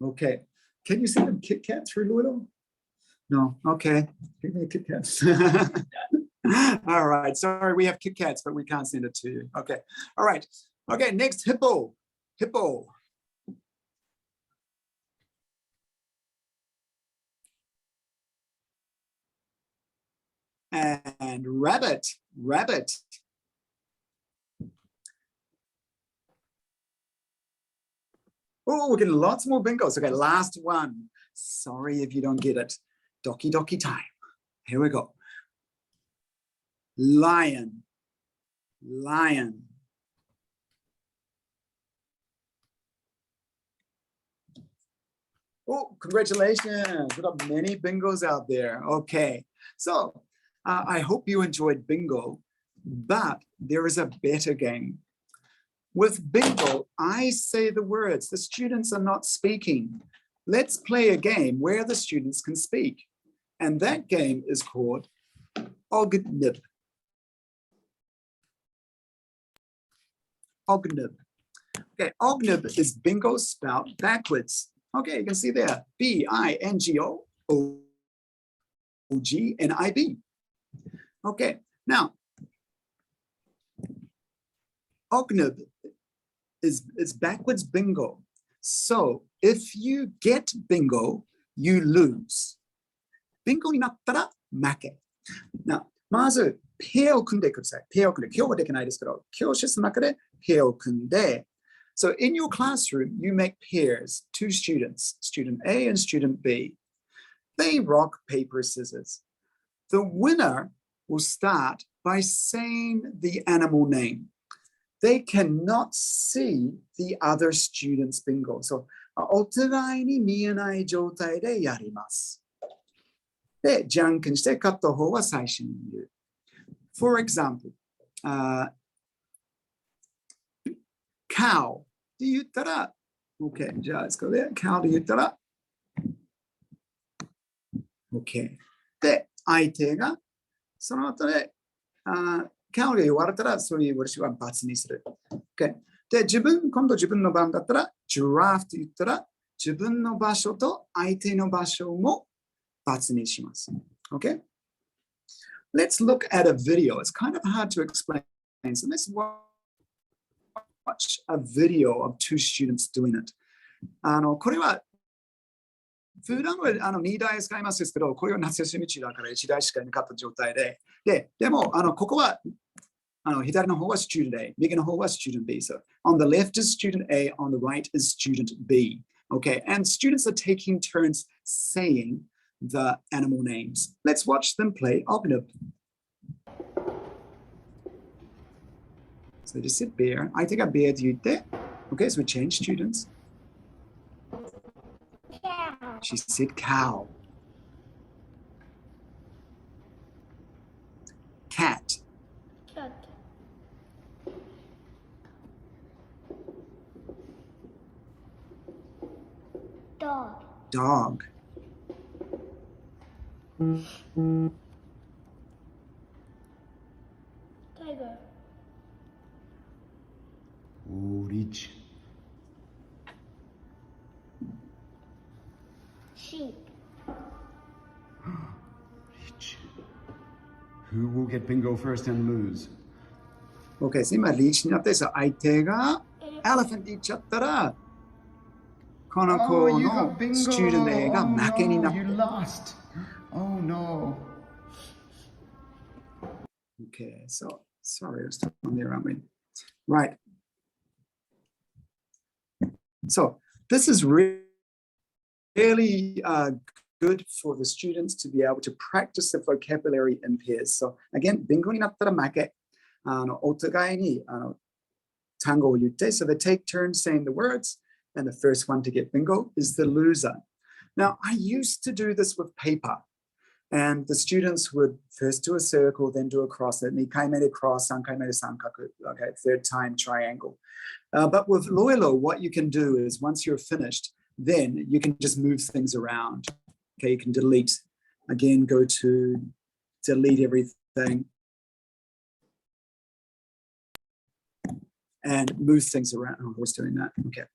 C: Okay. Can you see them Kit Kat through Louisville? No. Okay. Give me a Kit Kat. All right. Sorry, we have Kit Kats, but we can't send it to you. Okay. All right. Okay. Next, hippo. Hippo. And rabbit. Rabbit. Oh, we're getting lots more bingos. Okay, last one. Sorry if you don't get it. Doki doki time. Here we go. Lion. Lion. Oh, congratulations. We've got many bingos out there. Okay, so I hope you enjoyed bingo, but there is a better game. With bingo, I say the words. The students are not speaking. Let's play a game where the students can speak. And that game is called Ognib. Ognib. Okay, Ognib is bingo spelled backwards. Okay, you can see there, B-I-N-G-O-O-G-N-I-B. Okay, now, Ognib is backwards bingo. So if you get bingo, you lose. Bingo になったら負け。Now, まず、ペアを組んでください。ペアを組んで、今日はできないですけど、教室の中でペアを組んで、So in your classroom, you make pairs, two students, student A and student B. They rock, paper, scissors. The winner will start by saying the animal name. They cannot see the other student's bingo. So, お互いに見えない状態でやります。で、じゃんけんして勝った方は最初に言う。For example, cow って言ったら、OK、じゃあ、let's go there. cow で言ったら、OK。で、相手が、その後で、cow で言われたら、それ私は×にする。OK。で、今度自分の番だったら、giraffe って言ったら、自分の場所と相手の場所も×にします。OK？ let's look at a video. It's kind of hard to explain. So let's watch a video of two students doing it. これは普段は2台使いますですけど、これは夏休み中だから1台しかいなかった状態で、でもここは左の方は student A、右の方は student B. So on the left is student A, on the right is student B. Okay, and students are taking turns saying the animal names. Let's watch them play Ognib. So just said bear. I think a bear did that. Okay, so we change students.
D: Cow.
C: She said cow. Cat.
D: Cat. Dog.
C: Dog.
D: Tiger.
F: Orange.
D: Sheep.
F: Reach. Who will get bingo first and lose?
C: Okay, 今リーチになって、相手がエレファント言っちゃったら、この子
F: you
C: の
F: got bingo.
C: スチューデント A が
F: Oh
C: 負けにな
F: no,
C: って
F: you lost. Oh no.
C: Okay, so sorry, I was on there, aren't we? Right. So this is really good for the students to be able to practice the vocabulary in pairs. So again, bingo になったら負け。お互いに単語を言って、so they take turns saying the words, and the first one to get bingo is the loser. Now, I used to do this with paper. And the students would first do a circle, then do a cross, then 2回目で cross, 3回目で三角, okay, third time triangle. But with Loilo, what you can do is once you're finished, then you can just move things around. Okay, you can delete, again, go to delete everything and move things around. Oh, I was doing that, okay.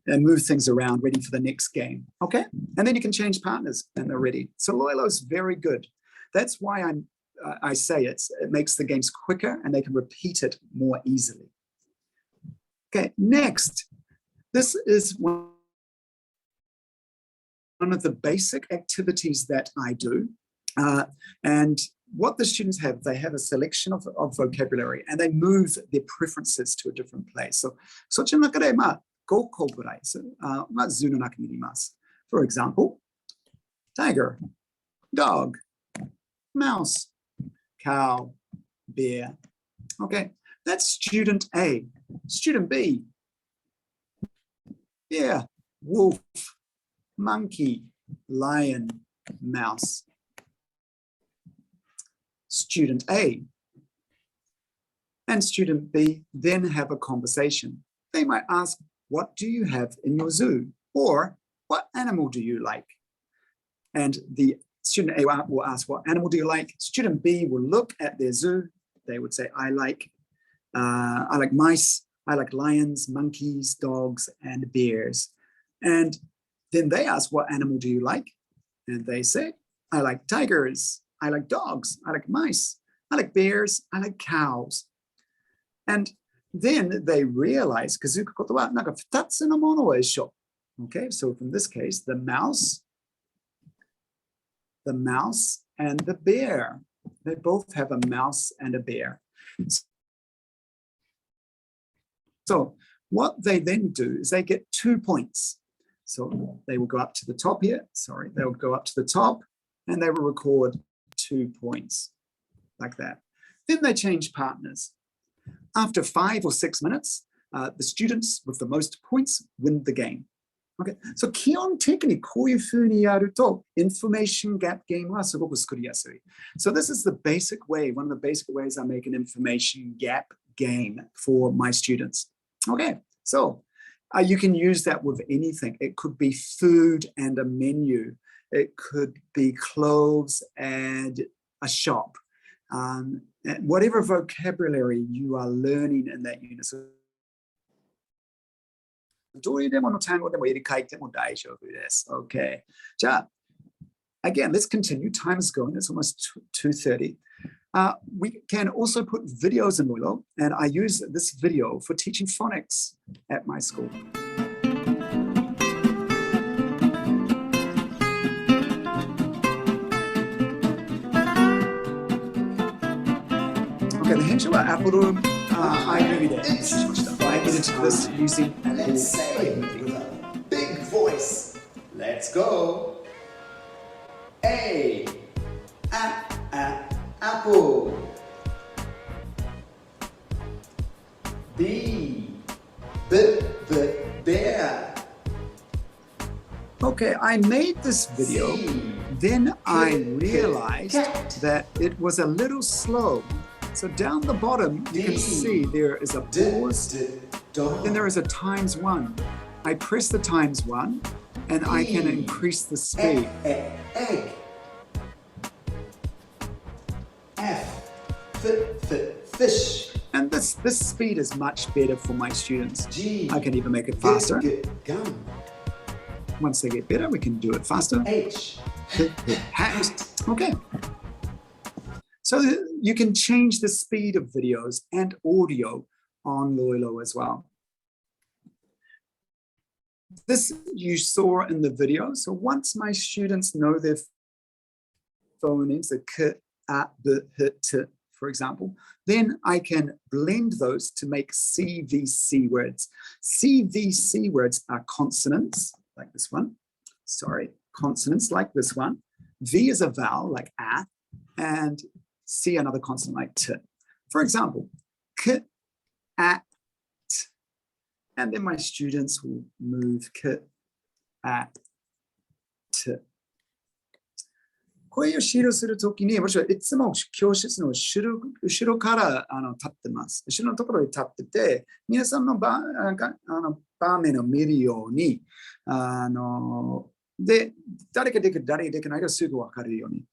C: And move things around, ready for the next game, okay? And then you can change partners and they're ready. So Loilo is very good. That's why I say it makes the games quicker and they can repeat it more easily. Okay, next. This is one of the basic activities that I do. And what the students have, they have a selection of vocabulary and they move their preferences to a different place. So, そっちの中で、5個ぐらい、図の中にいます。For example, tiger, dog, mouse, cow, bear. Okay, that's student A. Student B, bear, wolf, monkey, lion, mouse. Student A and student B then have a conversation. They might ask, what do you have in your zoo? Or what animal do you like? And the student A will ask, what animal do you like? Student B will look at their zoo. They would say, I like mice, I like lions, monkeys, dogs, and bears. And then they ask, what animal do you like? And they say, I like tigers, I like dogs, I like mice, I like bears, I like cows. And then they realize, 気づくことは、なんか2つのものは一緒。Okay, so from this case, the mouse and the bear. They both have a mouse and a bear. So what they then do is they get 2 points. So they will go up to the top here. Sorry, they will go up to the top and they will record 2 points like that. Then they change partners. After 5 or 6 minutes, the students with the most points win the game. Okay, so 基本的にこういうふうにやると information gap game はすごく作りやすい。So this is the basic way, one of the basic ways I make an information gap game for my students. Okay, so you can use that with anything. It could be food and a menu. It could be clothes and a shop. And whatever vocabulary you are learning in that unit. So, どれでもの単語でも入れ替えても大丈夫です。Okay. じゃあ、again, let's continue. Time is going. It's almost 2:30. We can also put videos in Loilo, and I use this video for teaching phonics at my school. Okay, the Henshu wa Apple I edited this using
G: Let's say it with a big voice. Let's go. A, apple. B, bear.
C: Okay, I made this video, then I realized that it was a little slow. So down the bottom, you can see there is a pause, then there is a ×1. I press the ×1, and I can increase the speed.
G: Egg. F, fish.
C: And this speed is much better for my students.
G: G,
C: I can even make it faster.
G: Gum.
C: Once they get better, we can do it faster.
G: H,
C: Hat. Okay. So you can change the speed of videos and audio on Loilo as well. This you saw in the video. So once my students know their phonemes, the k, a, b, h, t, for example, then I can blend those to make CVC words. CVC words are consonants, like this one. Sorry, consonants like this one. V is a vowel, like a, and C another consonant like t. For example, k, a, t. And then my students will move k, a, t. こういう指導するときに、私はいつも教室の後ろから立ってます。後ろのところに立ってて、皆さんの場面を見るように、で、誰ができる、誰ができないかすぐ分かるように。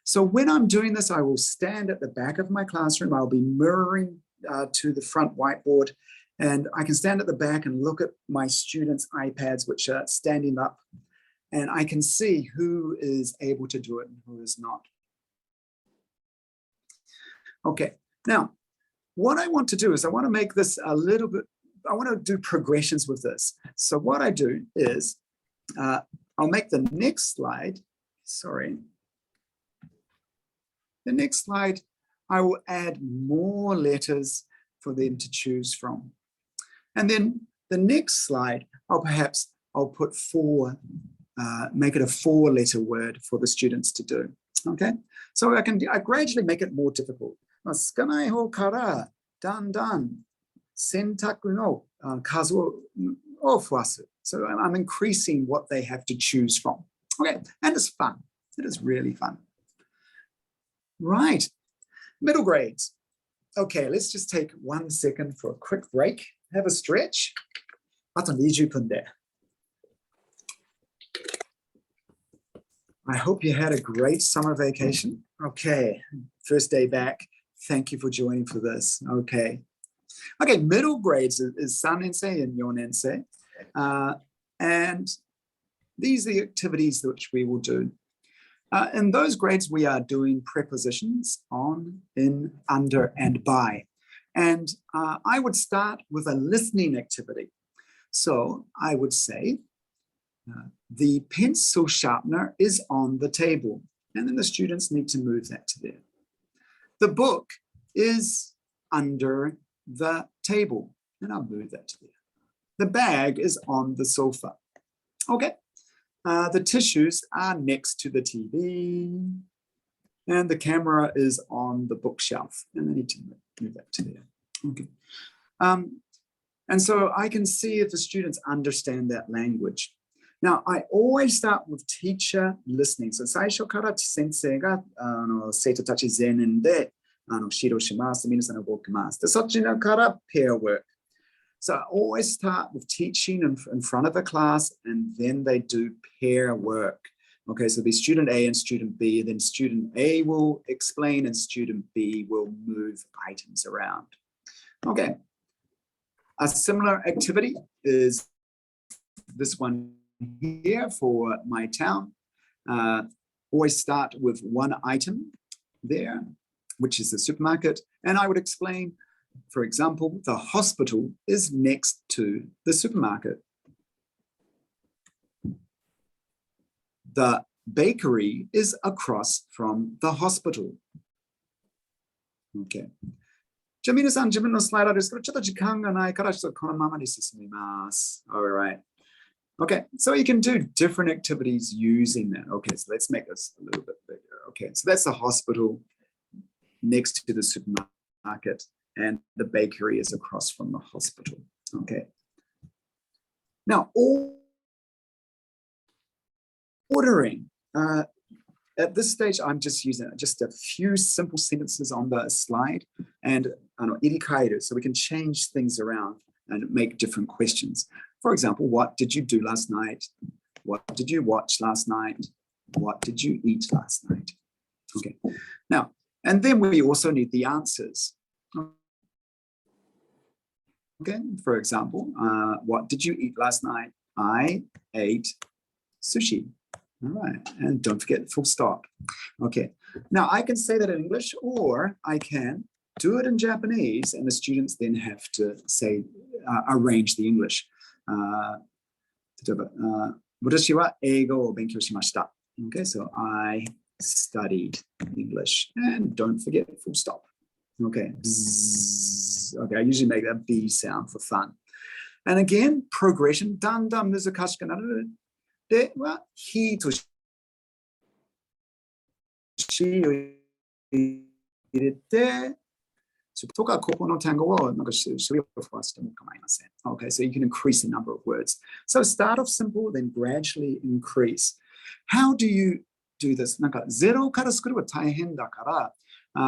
C: So when I'm doing this, I will stand at the back of my classroom. I'll be mirroring to the front whiteboard, and I can stand at the back and look at my students' iPads, which are standing up, and I can see who is able to do it and who is not. Okay, now, what I want to do is I want to make this a little bit, I want to do progressions with this. So what I do is, I'll make the next slide, sorry. The next slide, I will add more letters for them to choose from. And then the next slide, I'll put make it a 4-letter word for the students to do, okay? So I gradually make it more difficult. 少ない方からだんだん選択の数を増やす. So I'm increasing what they have to choose from. Okay, and it's fun. It is really fun. Right, middle grades. Okay, let's just take 1 second for a quick break. Have a stretch. あと20分で. I hope you had a great summer vacation. Okay, first day back. Thank you for joining for this. Okay. Okay, middle grades is 3年生 and 4年生. And these are the activities which we will do. In those grades, we are doing prepositions on, in, under, and by. And I would start with a listening activity. So I would say, the pencil sharpener is on the table. And then the students need to move that to there. The book is under the table. And I'll move that to there. The bag is on the sofa. Okay. The tissues are next to the TV. And the camera is on the bookshelf. And I need to move that to there. Okay. And so I can see if the students understand that language. Now, I always start with teacher listening. So 最初から先生が生徒たち全員で指導します。皆さん動きます。で、そっちから pair work. So I always start with teaching in front of a class, and then they do pair work. Okay, so there'll be student A and student B, then student A will explain and student B will move items around. Okay, a similar activity is this one here for my town. Always start with one item there. which is the supermarket, and I would explain, for example, the hospital is next to the supermarket. The bakery is across from the hospital. Okay. じゃあ皆さん自分のスライダーですけど、ちょっと時間がないからちょっとこのままに進みます。Alright. Okay, so you can do different activities using that. Okay, so let's make this a little bit bigger. Okay, so that's the hospital next to the supermarket, and the bakery is across from the hospital. Okay. Now, ordering. At this stage, I'm just using just a few simple sentences on the slide and irikairu, so we can change things around and make different questions. For example, what did you do last night? What did you watch last night? What did you eat last night? Okay. Now, and then we also need the answers. Okay. For example, what did you eat last night? I ate sushi. All right, and don't forget full stop. Okay, now I can say that in English, or I can do it in Japanese, and the students then have to say, arrange the English. 例えば、私は英語を勉強しました。Okay, so I studied English, and don't forget full stop. Okay, okay, I usually make that B sound for fun. And again, progression, だんだん難しくなる。では、he と she を入れて、とか、ここの単語をなんか処理をふわしても構いません。Okay, so you can increase the number of words. So start off simple, then gradually increase. How do you do this? なんか0から作るは大変だから、こ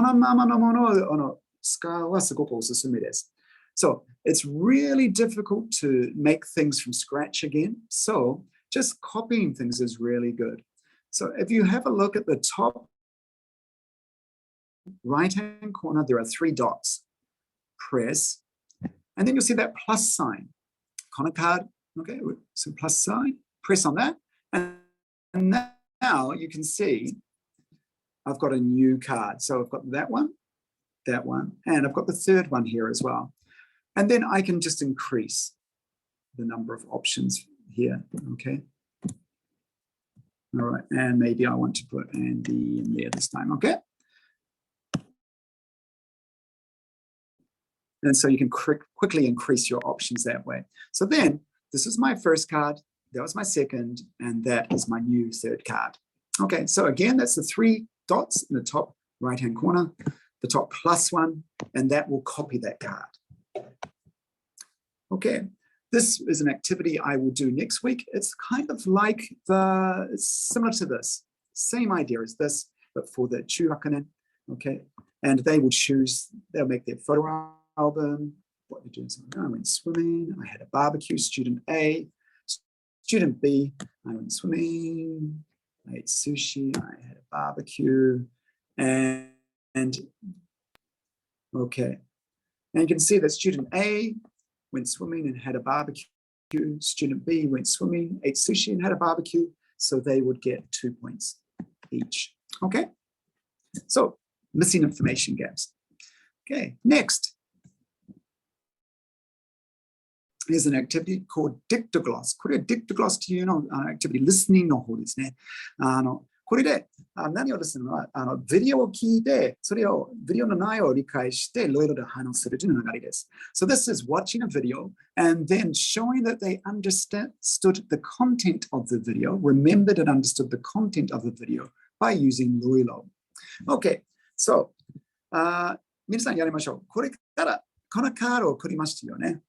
C: のままのものを使うはすごくおすすめです。So it's really difficult to make things from scratch again. So just copying things is really good. So if you have a look at the top right-hand corner, there are 3 dots. Press, and then you'll see that plus sign. On a card, okay, so plus sign, press on that. And now you can see I've got a new card. So I've got that one, and I've got the 3rd one here as well. And then I can just increase the number of options here, okay? All right, and maybe I want to put Andy in there this time, okay? And so you can quickly increase your options that way. So then, this is my first card, that was my second, and that is my new 3rd card. Okay, so again, that's the 3 dots in the top right-hand corner, the top plus one, and that will copy that card. Okay, this is an activity I will do next week. It's kind of like it's similar to this. Same idea as this, but for the Chuhakunen, okay? And they will choose, they'll make their photo album, what they're doing. So I went swimming, I had a barbecue, student A. Student B, I went swimming, I ate sushi, I had a barbecue, and okay. And you can see that student A went swimming and had a barbecue. Student B went swimming, ate sushi and had a barbecue. So they would get 2 points each. Okay. So missing information gaps. Okay, next. There's an activity called dictogloss. これは dictogloss というのactivity、listening の方ですね。これで何をするのは、ビデオを聞いて、それをビデオの内容を理解して、いろいろと反応するという流れです。So this is watching a video and then showing that they understood the content of the video, remembered and understood the content of the video by using Loilo. Okay, so 皆さんやりましょう。これからこのカードを送りましたよね。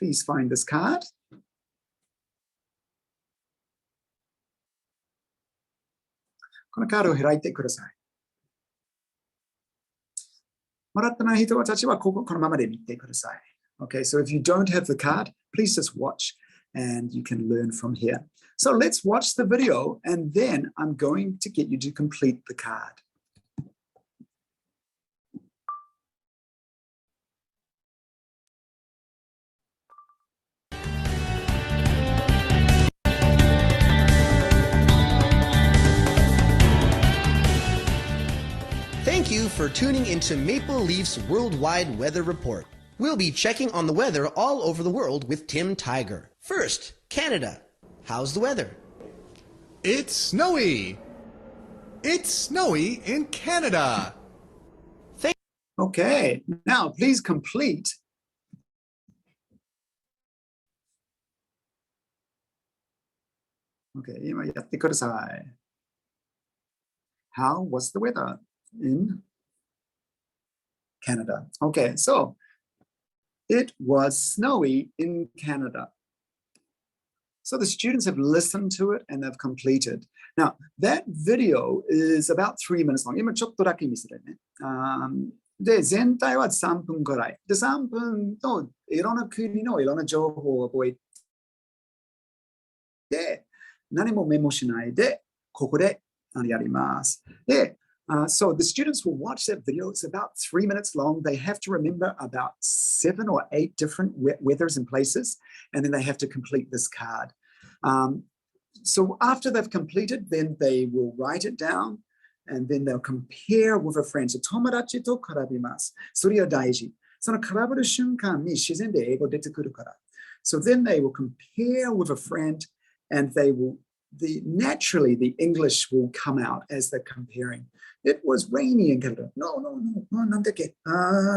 C: Please find this card. このカードを開いてください。もらってない人たちはこのままで見てください。Okay, so if you don't have the card, please just watch and you can learn from here. So let's watch the video and then I'm going to get you to complete the card.
H: for tuning into Maple Leaf's Worldwide Weather Report. We'll be checking on the weather all over the world with Tim Tiger. First, Canada. How's the weather?
I: It's snowy. It's snowy in Canada.
C: Okay, now please complete. Okay, 今やってください。How was the weather in Canada? Okay, so it was snowy in Canada. So the students have listened to it and they've completed. Now, that video is about 3 minutes long. 今ちょっとだけ見せてね。で、全体は3分くらい。で、3分のいろんな国のいろんな情報を覚えて、何もメモしないで、ここでやります。で、so the students will watch that video. It's about 3 minutes long. They have to remember about 7 or 8 different weathers and places, and then they have to complete this card. So after they've completed, then they will write it down, and then they'll compare with a friend. So 友達と比べます。それは大事。その比べる瞬間に自然で英語出てくるから。So then they will compare with a friend, and they will naturally the English will come out as they're comparing. It was rainy in Canada. No, なんだっけ、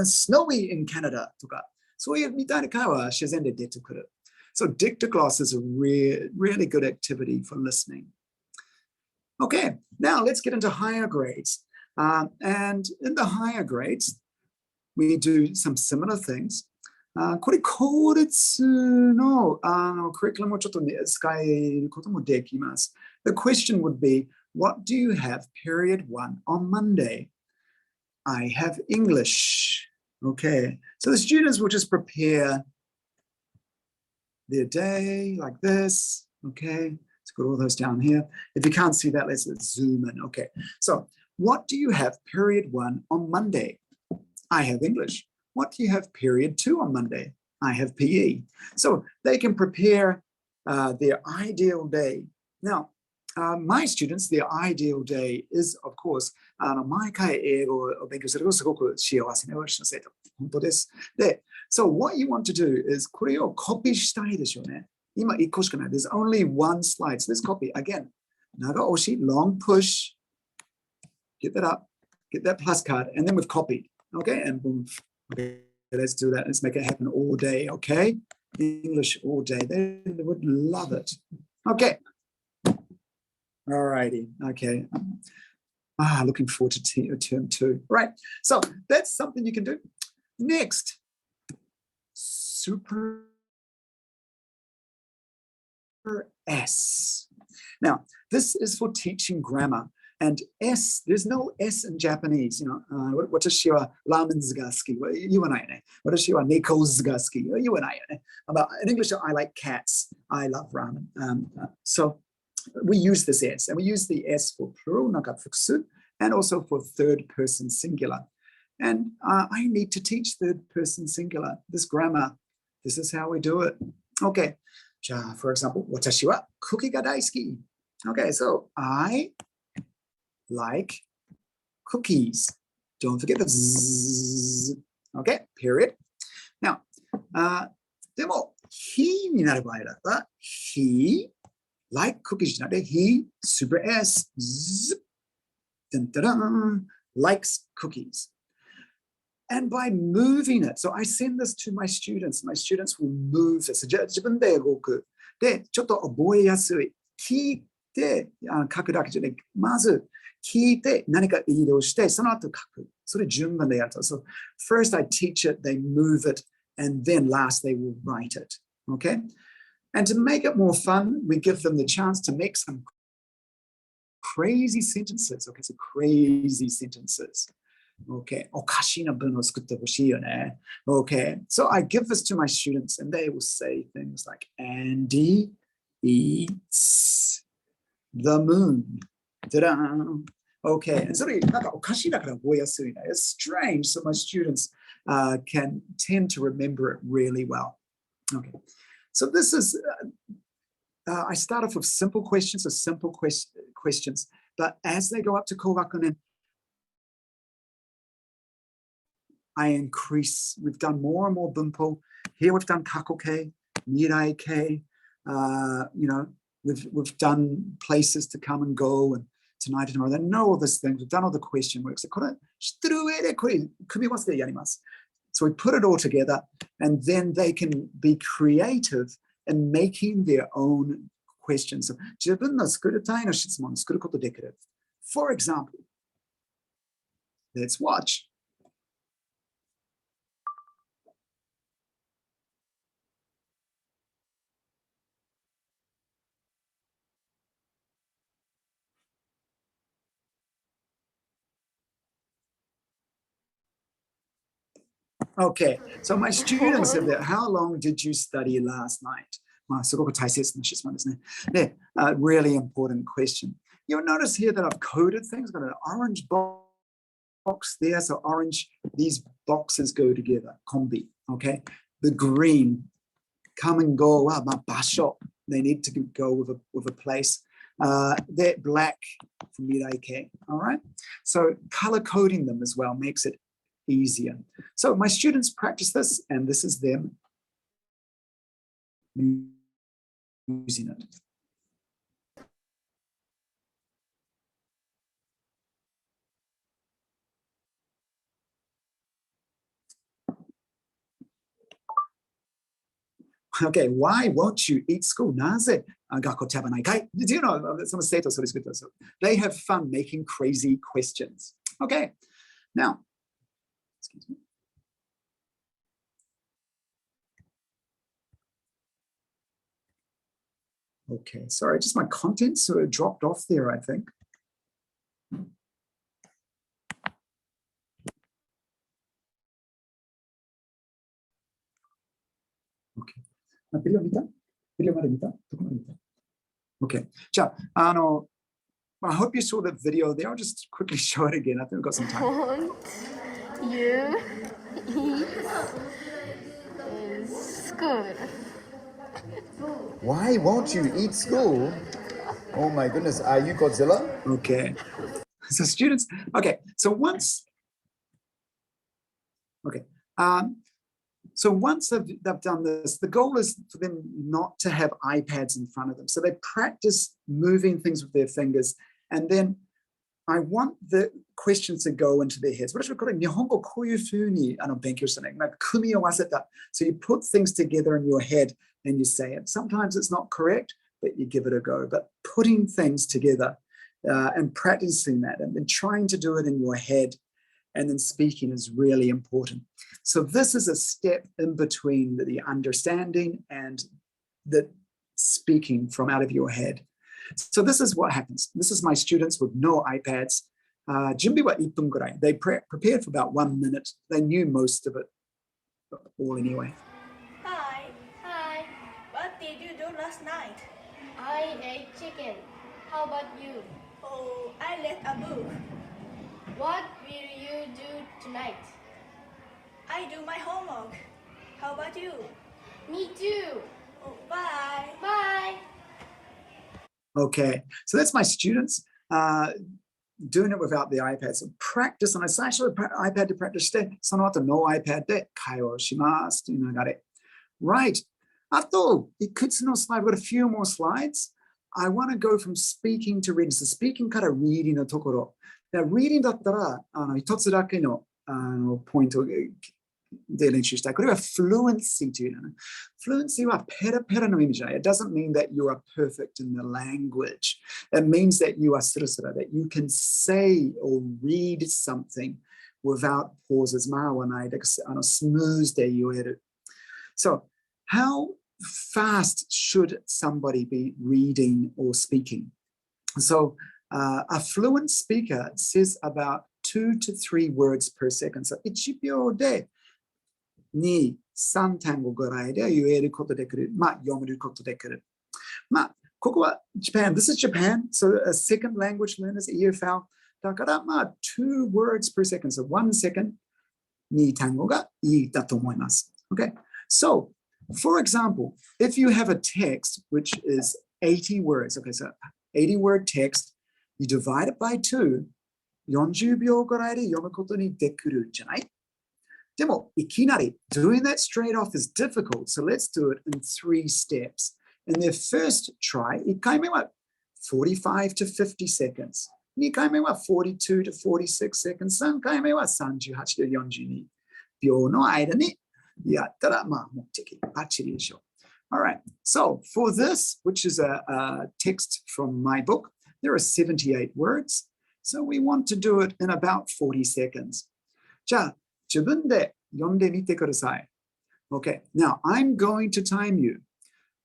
C: snowy in Canada とか、そういうみたいな会話は自然で出てくる。So dictogloss is a really good activity for listening. Okay, now let's get into higher grades. And in the higher grades, we do some similar things. これ、公立のクリキュラムをちょっと使えることもできます。The question would be, what do you have period 1 on Monday? I have English. Okay, so the students will just prepare their day like this. Okay, let's put all those down here. If you can't see that, let's zoom in. Okay, so what do you have period 1 on Monday? I have English. What do you have period 2 on Monday? I have PE. So they can prepare their ideal day. Now, my students, their ideal day is, of course, 毎回英語を勉強するとすごく幸せな私の生徒。本当です。で、so what you want to do is これをコピーしたいでしょうね。今1個しかない。There's only one slide. So let's copy. Again, 長押し, long push, get that up, get that plus card, and then we've copied. Okay, and boom. Okay, let's do that. Let's make it happen all day. Okay, English all day. They would love it. Okay. All righty. Okay. Looking forward to term 2. Right. So that's something you can do. Next, Super S. Now, this is for teaching grammar. And S, there's no S in Japanese. You know, 私はラーメンが好き。言わないね。私は猫が好き。言わないよね。But in English, I like cats. I love ramen. So we use this S, and we use the S for plural, なんか複数, and also for third person singular. And I need to teach third person singular. This grammar, this is how we do it. Okay. じゃあ, for example, 私はクッキーが大好き. Okay, so I like cookies. Don't forget the zzz. Okay, period. Now, でも、he になる場合だったら、he like cookies じゃなくて、he super s zzz, dun, dun, dun, likes cookies. And by moving it, so I send this to my students. My students will move this. 自分で動く。で、ちょっと覚えやすい。聞いて書くだけじゃなくて、まず、聞いて何か移動して、その後書く。それ順番でやると。So first I teach it, they move it, and then last they will write it. Okay? And to make it more fun, we give them the chance to make some crazy sentences. Okay, so crazy sentences. Okay, おかしな文を作ってほしいよね。Okay, so I give this to my students, and they will say things like, Andy eats the moon. Ta-da! Okay, and so なんかおかしいだから覚えやすいね。It's strange, so my students can tend to remember it really well. Okay, so this is, I start off with simple questions or simple questions, but as they go up to 高学年, I increase. We've done more and more bunpo. Here we've done kakoke, mirai-ke. We've done places to come and go, and tonight and tomorrow. They know all these things. We've done all the question works. So we put it all together, and then they can be creative in making their own questions. So, for example, let's watch. Okay, so my students said that, how long did you study last night? Really important question. You'll notice here that I've coded things. I've got an orange box there, so orange, these boxes go together, kombi, okay? The green, come and go, basho, they need to go with a place. That black for mirai-ke, all right? So color coding them as well makes it easier. So my students practice this, and this is them using it. Okay, why won't you eat school? Do you know some states? They have fun making crazy questions. Okay, now, excuse me. Okay, sorry, just my contents sort of dropped off there, I think. Okay. Okay. I hope you saw the video there. I'll just quickly show it again. I think we've got some time.
J: You eat school.
K: Why won't you eat school? Oh my goodness, are you Godzilla?
C: Okay. So students, okay. So once they've done this, the goal is for them not to have iPads in front of them. So they practice moving things with their fingers, and then I want the questions to go into their heads. So you put things together in your head and you say it. Sometimes it's not correct, but you give it a go. But putting things together and practicing that and then trying to do it in your head and then speaking is really important. So this is a step in between the understanding and the speaking from out of your head. So this is what happens. This is my students with no iPads. They prepared for about 1 minute. They knew most of it all anyway.
D: Hi. Hi. What did you do last night?
J: I ate chicken. How about you?
D: Oh, I read a book.
J: What will you do tonight?
D: I do my homework. How about you?
J: Me too.
D: Oh, bye.
J: Bye.
C: Okay, so that's my students doing it without the iPad. So practice, and I actually iPad to practice today. So no iPad de kaiwa shimasu toいう流れ. Right. あといくつのスライド I've got a few more slides. I want to go from speaking to reading. So speaking から reading のところ. Now reading だったら一つだけのポイントで練習したい。これは fluency というのね。Fluency はペラペラの意味じゃない。It doesn't mean that you are perfect in the language. It means that you are スラスラ that you can say or read something without pauses. 間はない。スムーズで言える。So, how fast should somebody be reading or speaking? So, a fluent speaker says about 2 to 3 words per second. So, 1秒で2、3単語ぐらいで言えることできる。読めることできる。ここは Japan. This is Japan. So, a second language learners, EFL. だから、2 words per second. So, 1 second, 2単語がいいだと思います。Okay? So, for example, if you have a text which is 80 words, okay, so 80-word text, you divide it by 2, 40秒ぐらいで読むことにできるじゃない？でも、いきなり doing that straight off is difficult. So let's do it in 3 steps. In their first try, 1回目は45 to 50 seconds. 2回目は42 to 46 seconds. 3回目は38 to 42秒の間にやったら、まあ、目的バッチリでしょう。All right. So for this, which is a text from my book, there are 78 words. So we want to do it in about 40 seconds. じゃあ、自分で読んでみてください。Okay. Now, I'm going to time you.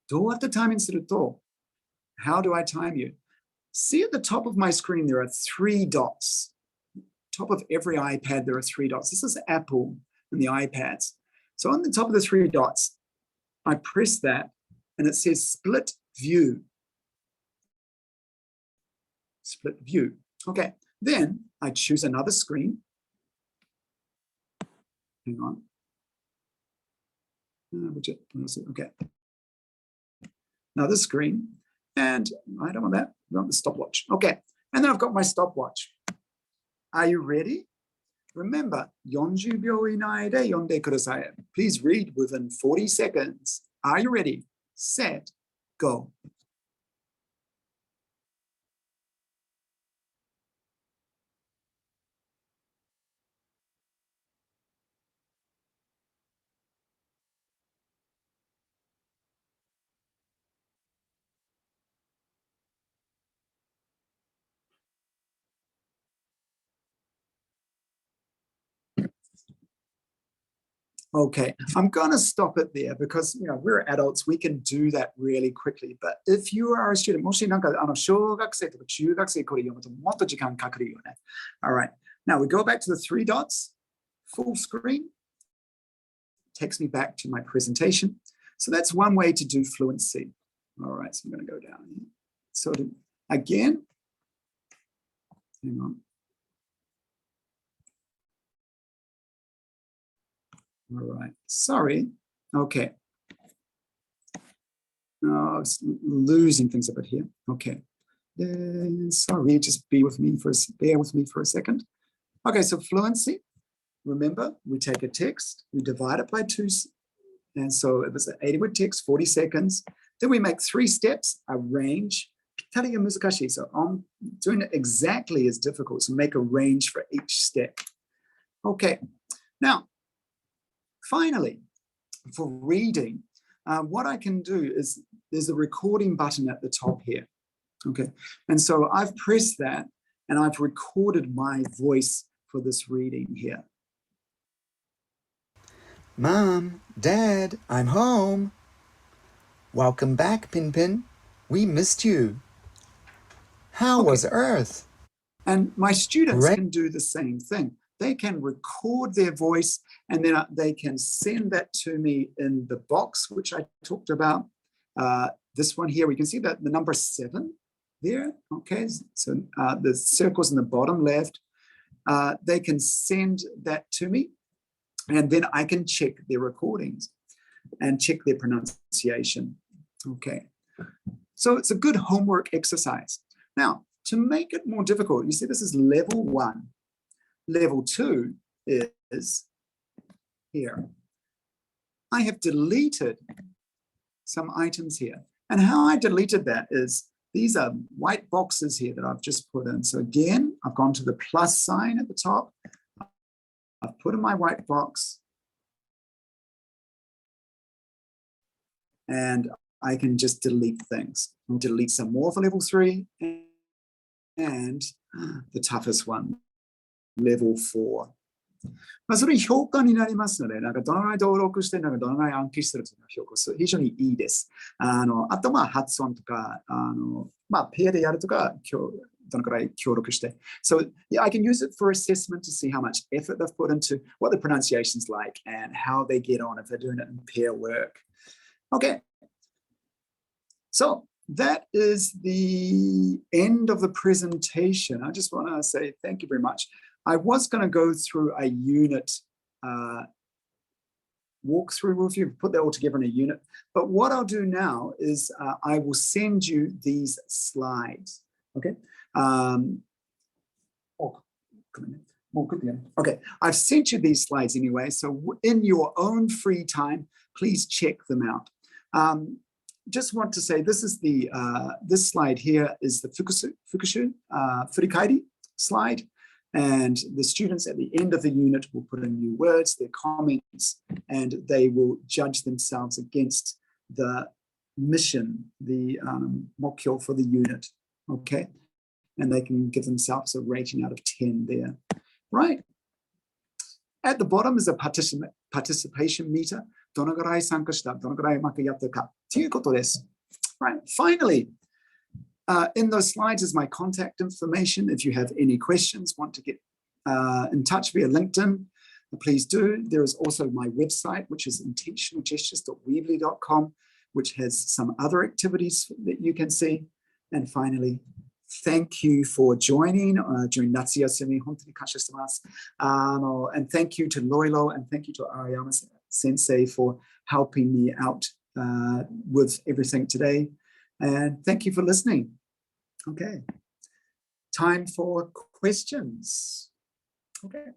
C: どうやってタイミングすると How do I time you? See at the top of my screen, there are 3 dots. Top of every iPad, there are 3 dots. This is Apple and the iPads. So on the top of the 3 dots, I press that and it says split view. Split view. Okay, then I choose another screen. Hang on. Okay. Another screen. And I don't want that. I want the stopwatch. Okay, and then I've got my stopwatch. Are you ready? Remember, 40秒以内で読んでください. Please read within 40 seconds. Are you ready? Set, go. Okay, I'm going to stop it there because, you know, we're adults, we can do that really quickly. But if you are a student, もしなんか小学生とか中学生これ読むともっと時間かかるよね。All right, now we go back to the 3 dots, full screen, takes me back to my presentation. So that's one way to do fluency. All right, so I'm going to go down here. So again, hang on. All right, sorry. Okay. I was losing things a bit here. Okay. Sorry, just bear with me for a second. Okay, so fluency. Remember, we take a text, we divide it by 2, and so it was an 80-word text, 40 seconds. Then we make 3 steps, arrange. ぴったりが難しい. So doing it exactly is difficult. So make a range for each step. Okay. Now, finally, for reading, what I can do is there's a recording button at the top here. Okay, and so I've pressed that and I've recorded my voice for this reading here.
K: Mom, Dad, I'm home. Welcome back, Pinpin. We missed you. How was Earth?
C: And my students can do the same thing. They can record their voice and then they can send that to me in the box, which I talked about. This one here, we can see that the number 7 there. Okay, so the circles in the bottom left, they can send that to me and then I can check their recordings and check their pronunciation. Okay, so it's a good homework exercise. Now, to make it more difficult, you see this is level 1. Level 2 is here. I have deleted some items here. And how I deleted that is these are white boxes here that I've just put in. So again, I've gone to the plus sign at the top. I've put in my white box. And I can just delete things. I'll delete some more for level 3. And the toughest one, level 4. まあそれ評価になりますので、なんかどのぐらい登録して、なんかどのぐらい暗記してるというのが評価する非常にいいです。あとまあ発音とか、まあペアでやるとか、どのくらい協力して。So yeah, I can use it for assessment to see how much effort they've put into what the pronunciation's like and how they get on if they're doing it in pair work. Okay. So that is the end of the presentation. I just want to say thank you very much. I was going to go through a unit walkthrough with you, put that all together in a unit. But what I'll do now is I will send you these slides. Okay. Okay, I've sent you these slides anyway, so in your own free time, please check them out. Just want to say this is the this slide here is the Fukushu Furikairi slide, and the students at the end of the unit will put in new words, their comments, and they will judge themselves against the mission, the mokkyo for the unit. Okay, and they can give themselves a rating out of 10 there. Right. At the bottom is a participation meter. どのぐらい参加した、どのぐらいうまくやったかということです。Right. Finally, in those slides is my contact information. If you have any questions, want to get in touch via LinkedIn, please do. There is also my website, which is intentionalgestures.weebly.com, which has some other activities that you can see. And finally, thank you for joining during Natsu Yasumi. 本当に感謝してます。And thank you to Loilo and thank you to Ariyama Sensei for helping me out with everything today. And thank you for listening. Okay. Time for questions. Okay.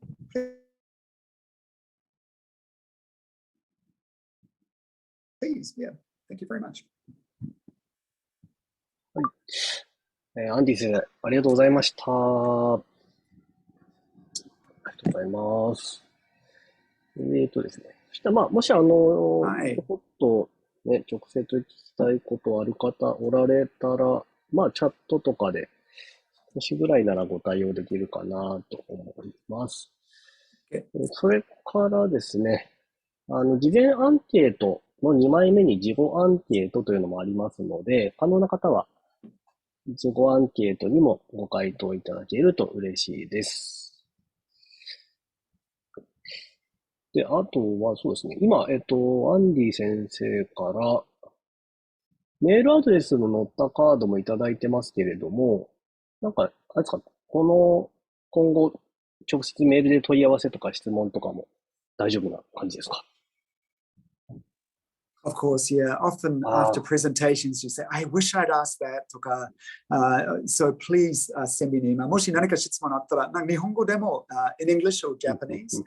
C: Please, yeah. Thank you very much.
A: アンディ先生、ありがとうございました。ありがとうございます。ですね。そしたら、もし
C: はい
A: ちょっとね、直接聞きたいことある方おられたら、チャットとかで少しぐらいならご対応できるかなと思います。それからですね、事前アンケートの2枚目に事後アンケートというのもありますので、可能な方は事後アンケートにもご回答いただけると嬉しいです。で、あとはそうですね、今、アンディ先生からメールアドレスの載ったカードもいただいてますけれども、あれですか、今後、直接メールで問い合わせとか質問とかも大丈夫な感じですか？
C: Of course, yeah. Often after presentations, you say, I wish I'd asked that. So please send me an email. もし何か質問あったら、日本語でもin English or Japanese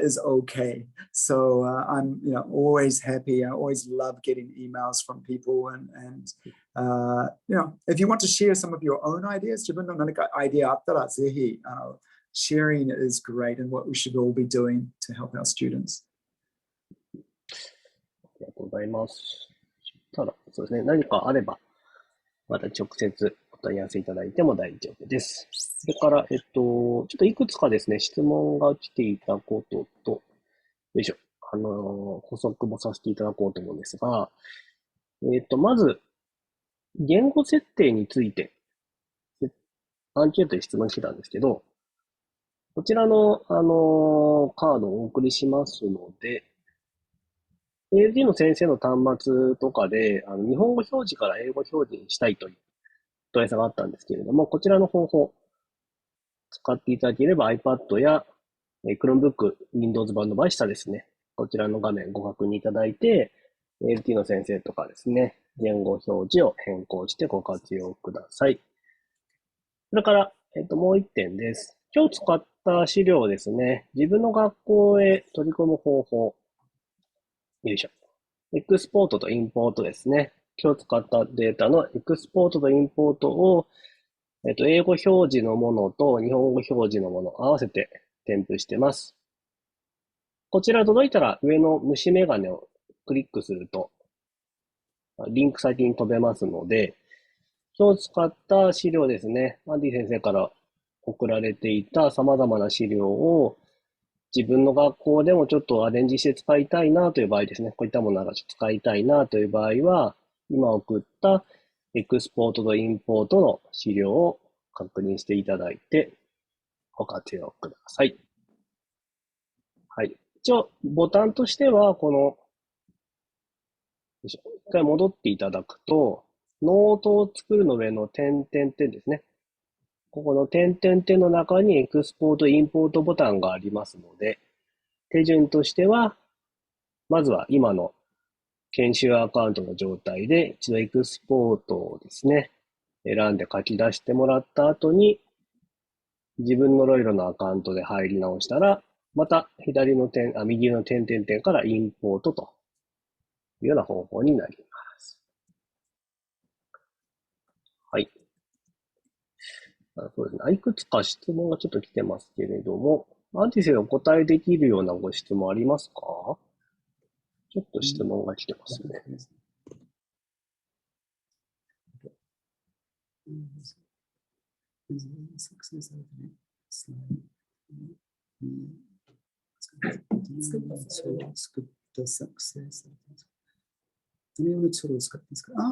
C: is okay. So I'm always happy. I always love getting emails from people. And if you want to share some of your own ideas, 自分の何かアイデアあったら、ぜひsharing is great and what we should all be doing to help our students.
A: ありがとうございます。ただ、そうですね、何かあれば、また直接お問い合わせいただいても大丈夫です。それから、ちょっといくつかですね、質問が来ていたことと、よいしょ、補足もさせていただこうと思うんですが、まず、言語設定について、アンケートで質問してたんですけど、こちらの、カードをお送りしますので、ALD の先生の端末とかで、日本語表示から英語表示にしたいという問い合わせがあったんですけれども、こちらの方法、使っていただければ iPad や Chromebook、Windows 版の場合下ですね。こちらの画面ご確認いただいて、ALT の先生とかですね、言語表示を変更してご活用ください。それから、もう一点です。今日使った資料ですね、自分の学校へ取り込む方法、よいしょ。エクスポートとインポートですね。今日使ったデータのエクスポートとインポートを、英語表示のものと日本語表示のものを合わせて添付してます。こちら届いたら上の虫眼鏡をクリックすると、リンク先に飛べますので、今日使った資料ですね。アンディ先生から送られていた様々な資料を自分の学校でもちょっとアレンジして使いたいなという場合ですね。こういったものが使いたいなという場合は、今送ったエクスポートとインポートの資料を確認していただいてご活用ください。はい。一応、ボタンとしては、一回戻っていただくと、ノートを作るの上の点々点ですね。ここの点々点の中にエクスポート、インポートボタンがありますので、手順としては、まずは今の研修アカウントの状態で一度エクスポートをですね、選んで書き出してもらった後に、自分のロイロのアカウントで入り直したら、また右の点々点からインポートというような方法になります。はい。そうですね。いくつか質問がちょっと来てますけれども、アンティ先生お答えできるようなご質問ありますか？ちょっと質問が来てますね。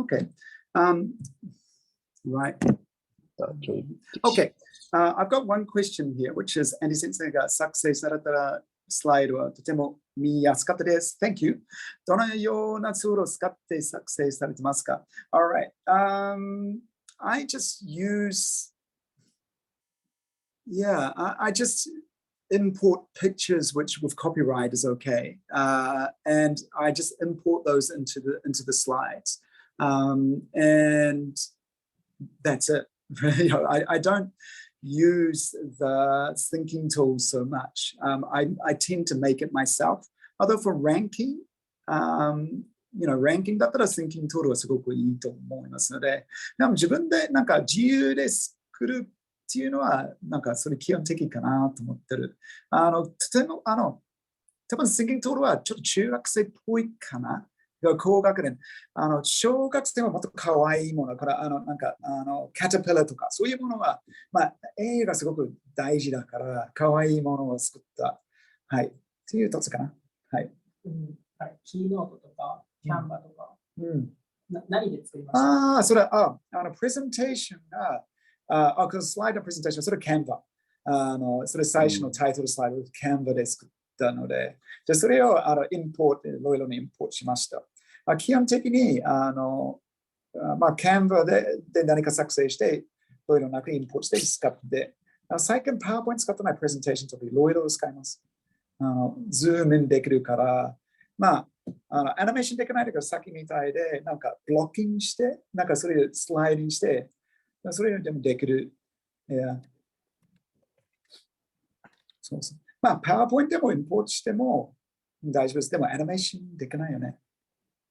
C: Okay. Right. Okay. I've got one question here, which is, Andy 先生が作成されたスライドはとても見やすかったです。Thank you. どのようなツールを使って作成されてますか？ Alright. I just use, I just import pictures which with copyright is okay. And I just import those into the slides. And that's it. I don't use the thinking tool so much. I tend to make it myself. Although for ranking, ranking だったら thinking tool はすごくいいと思いますので、でも自分でなんか自由で作るっていうのはなんかそれ基本的かなと思ってる。とても多分 thinking tool はちょっと中学生っぽいかな。高学年。小学生はもっと可愛いものから、なんか、キャタピラとか、そういうものは、絵がすごく大事だから、可愛いものを作った。はい。っていう一つかな。はい。
B: キーノートとか、キャンバとか。何で作りました？
C: それ、プレゼンテーションが、このスライドのプレゼンテーション、それキャンバ。それ最初のタイトルスライド、キャンバで作ったので、じゃそれをインポート、ロイロにインポートしました。基本的に、キャンバで何か作成して、ロイロの中にインポートして使って、最近パワーポイント使ってないプレゼンテーションとかロイロを使います。ズームインできるから、アニメーションできないから先みたいで、なんかブロッキングして、なんかそれでスライディングして、それでもできる。そうそう。パワーポイントでもインポートしても大丈夫です。でもアニメーションできないよね。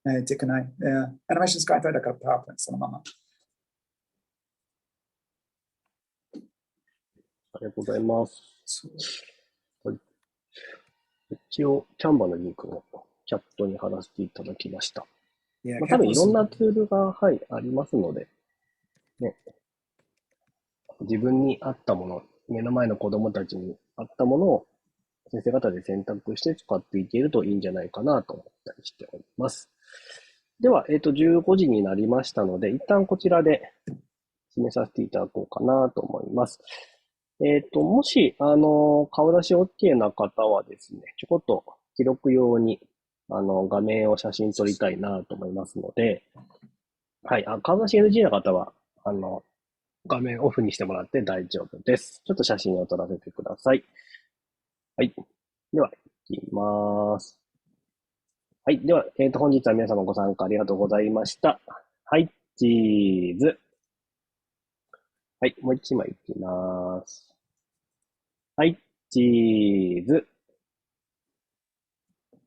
C: できない。アニメーション使いたいだからパワーポイントそのまま。
A: ありがとうございます。はい、一応、キャンバのリンクをチャットに貼らせていただきました。多分いろんなツールが、ありますので、ね、自分に合ったもの、目の前の子供たちに合ったものを先生方で選択して使っていけるといいんじゃないかなと思ったりしております。では、15時になりましたので、一旦こちらで締めさせていただこうかなと思います。もし、顔出し OK な方はですね、ちょこっと記録用に、画面を写真撮りたいなと思いますので、はい、顔出し NG な方は、画面オフにしてもらって大丈夫です。ちょっと写真を撮らせてください。はい。では、いきます。はい。では、本日は皆様ご参加ありがとうございました。はい、チーズ。はい、もう一枚いきます。はい、チーズ。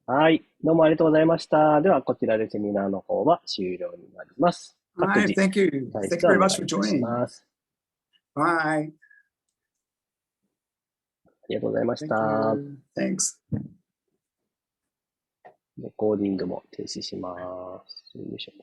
A: はい、どうもありがとうございました。では、こちらでセミナーの方は終了になります。
C: Hi, thank you. Thank you very much for joining. Bye.
A: ありがとうございました。
C: Thanks.
A: レコーディングも停止します。よいしょ。